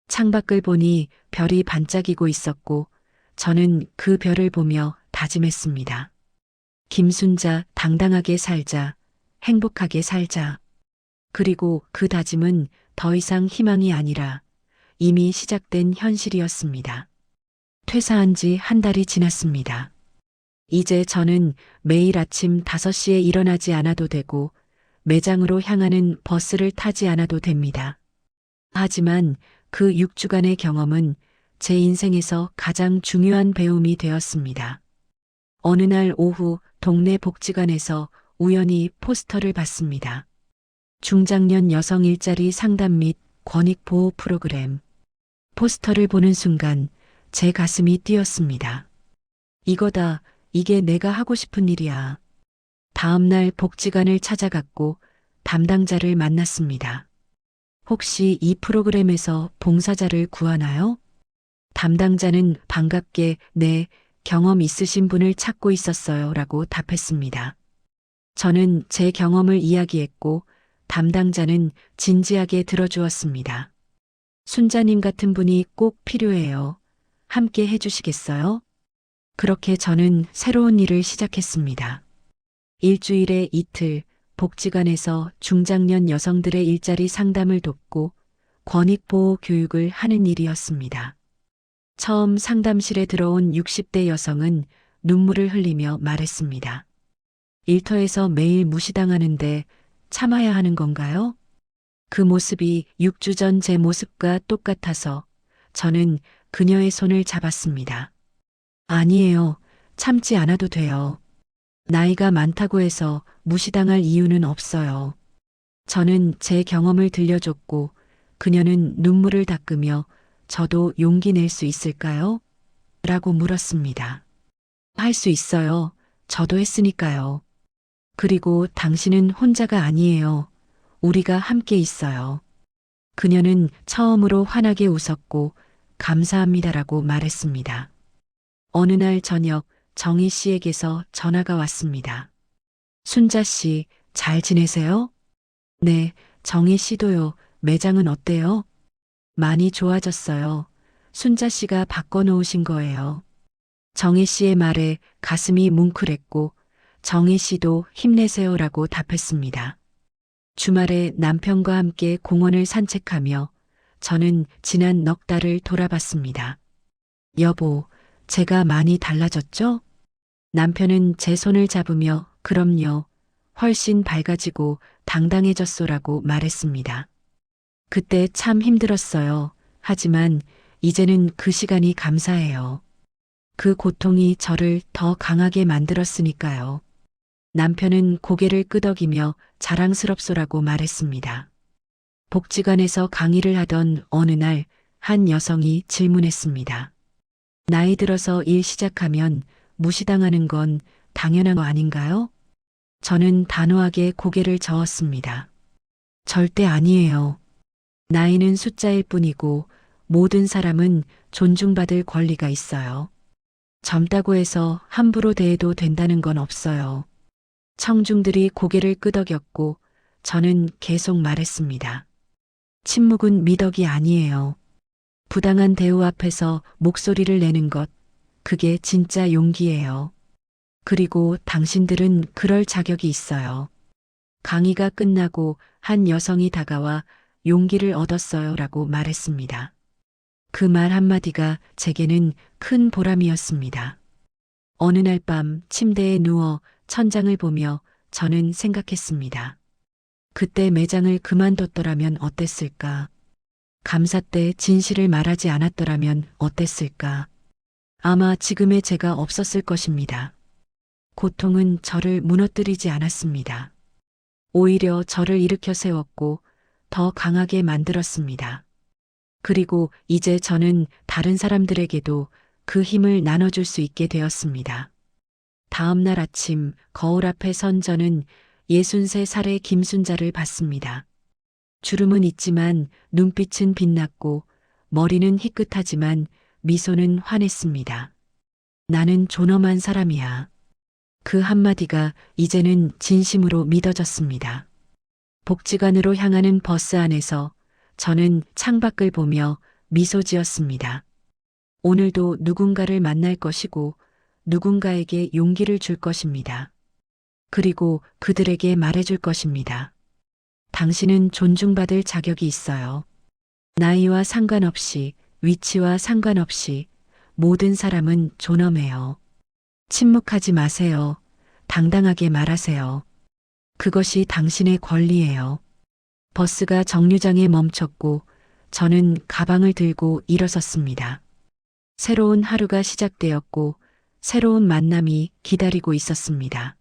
창밖을 보니 별이 반짝이고 있었고 저는 그 별을 보며 다짐했습니다. 김순자, 당당하게 살자, 행복하게 살자. 그리고 그 다짐은 더 이상 희망이 아니라 이미 시작된 현실이었습니다. 퇴사한 지 한 달이 지났습니다. 이제 저는 매일 아침 5시에 일어나지 않아도 되고 매장으로 향하는 버스를 타지 않아도 됩니다. 하지만 그 6주간의 경험은 제 인생에서 가장 중요한 배움이 되었습니다. 어느 날 오후 동네 복지관에서 우연히 포스터를 봤습니다. 중장년 여성 일자리 상담 및 권익 보호 프로그램. 포스터를 보는 순간 제 가슴이 뛰었습니다. 이거다, 이게 내가 하고 싶은 일이야. 다음 날 복지관을 찾아갔고 담당자를 만났습니다. 혹시 이 프로그램에서 봉사자를 구하나요? 담당자는 반갑게 네, 경험 있으신 분을 찾고 있었어요 라고 답했습니다. 저는 제 경험을 이야기했고 담당자는 진지하게 들어주었습니다. 순자님 같은 분이 꼭 필요해요. 함께 해주시겠어요? 그렇게 저는 새로운 일을 시작했습니다. 일주일에 이틀 복지관에서 중장년 여성들의 일자리 상담을 돕고 권익보호 교육을 하는 일이었습니다. 처음 상담실에 들어온 60대 여성은 눈물을 흘리며 말했습니다. 일터에서 매일 무시당하는데 참아야 하는 건가요? 그 모습이 6주 전 제 모습과 똑같아서 저는 그녀의 손을 잡았습니다. 아니에요. 참지 않아도 돼요. 나이가 많다고 해서 무시당할 이유는 없어요. 저는 제 경험을 들려줬고 그녀는 눈물을 닦으며 저도 용기 낼 수 있을까요? 라고 물었습니다. 할 수 있어요. 저도 했으니까요. 그리고 당신은 혼자가 아니에요. 우리가 함께 있어요. 그녀는 처음으로 환하게 웃었고 감사합니다라고 말했습니다. 어느 날 저녁 정희 씨에게서 전화가 왔습니다. 순자 씨, 잘 지내세요? 네, 정희 씨도요. 매장은 어때요? 많이 좋아졌어요. 순자 씨가 바꿔놓으신 거예요. 정희 씨의 말에 가슴이 뭉클했고 정희 씨도 힘내세요라고 답했습니다. 주말에 남편과 함께 공원을 산책하며 저는 지난 넉 달을 돌아봤습니다. 여보, 제가 많이 달라졌죠? 남편은 제 손을 잡으며 그럼요. 훨씬 밝아지고 당당해졌소라고 말했습니다. 그때 참 힘들었어요. 하지만 이제는 그 시간이 감사해요. 그 고통이 저를 더 강하게 만들었으니까요. 남편은 고개를 끄덕이며 자랑스럽소라고 말했습니다. 복지관에서 강의를 하던 어느 날 한 여성이 질문했습니다. 나이 들어서 일 시작하면 무시당하는 건 당연한 거 아닌가요? 저는 단호하게 고개를 저었습니다. 절대 아니에요. 나이는 숫자일 뿐이고 모든 사람은 존중받을 권리가 있어요. 젊다고 해서 함부로 대해도 된다는 건 없어요. 청중들이 고개를 끄덕였고 저는 계속 말했습니다. 침묵은 미덕이 아니에요. 부당한 대우 앞에서 목소리를 내는 것, 그게 진짜 용기예요. 그리고 당신들은 그럴 자격이 있어요. 강의가 끝나고 한 여성이 다가와 용기를 얻었어요 라고 말했습니다. 그 말 한마디가 제게는 큰 보람이었습니다. 어느 날 밤 침대에 누워 천장을 보며 저는 생각했습니다. 그때 매장을 그만뒀더라면 어땠을까? 감사 때 진실을 말하지 않았더라면 어땠을까? 아마 지금의 제가 없었을 것입니다. 고통은 저를 무너뜨리지 않았습니다. 오히려 저를 일으켜 세웠고 더 강하게 만들었습니다. 그리고 이제 저는 다른 사람들에게도 그 힘을 나눠줄 수 있게 되었습니다. 다음 날 아침 거울 앞에 선 저는 63살의 김순자를 봤습니다. 주름은 있지만 눈빛은 빛났고 머리는 희끗하지만 미소는 환했습니다. 나는 존엄한 사람이야. 그 한마디가 이제는 진심으로 믿어졌습니다. 복지관으로 향하는 버스 안에서 저는 창밖을 보며 미소 지었습니다. 오늘도 누군가를 만날 것이고 누군가에게 용기를 줄 것입니다. 그리고 그들에게 말해줄 것입니다. 당신은 존중받을 자격이 있어요. 나이와 상관없이, 위치와 상관없이 모든 사람은 존엄해요. 침묵하지 마세요. 당당하게 말하세요. 그것이 당신의 권리예요. 버스가 정류장에 멈췄고 저는 가방을 들고 일어섰습니다. 새로운 하루가 시작되었고 새로운 만남이 기다리고 있었습니다.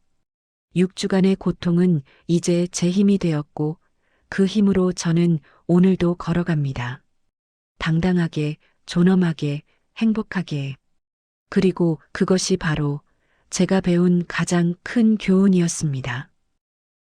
6주간의 고통은 이제 제 힘이 되었고 그 힘으로 저는 오늘도 걸어갑니다. 당당하게, 존엄하게, 행복하게. 그리고 그것이 바로 제가 배운 가장 큰 교훈이었습니다.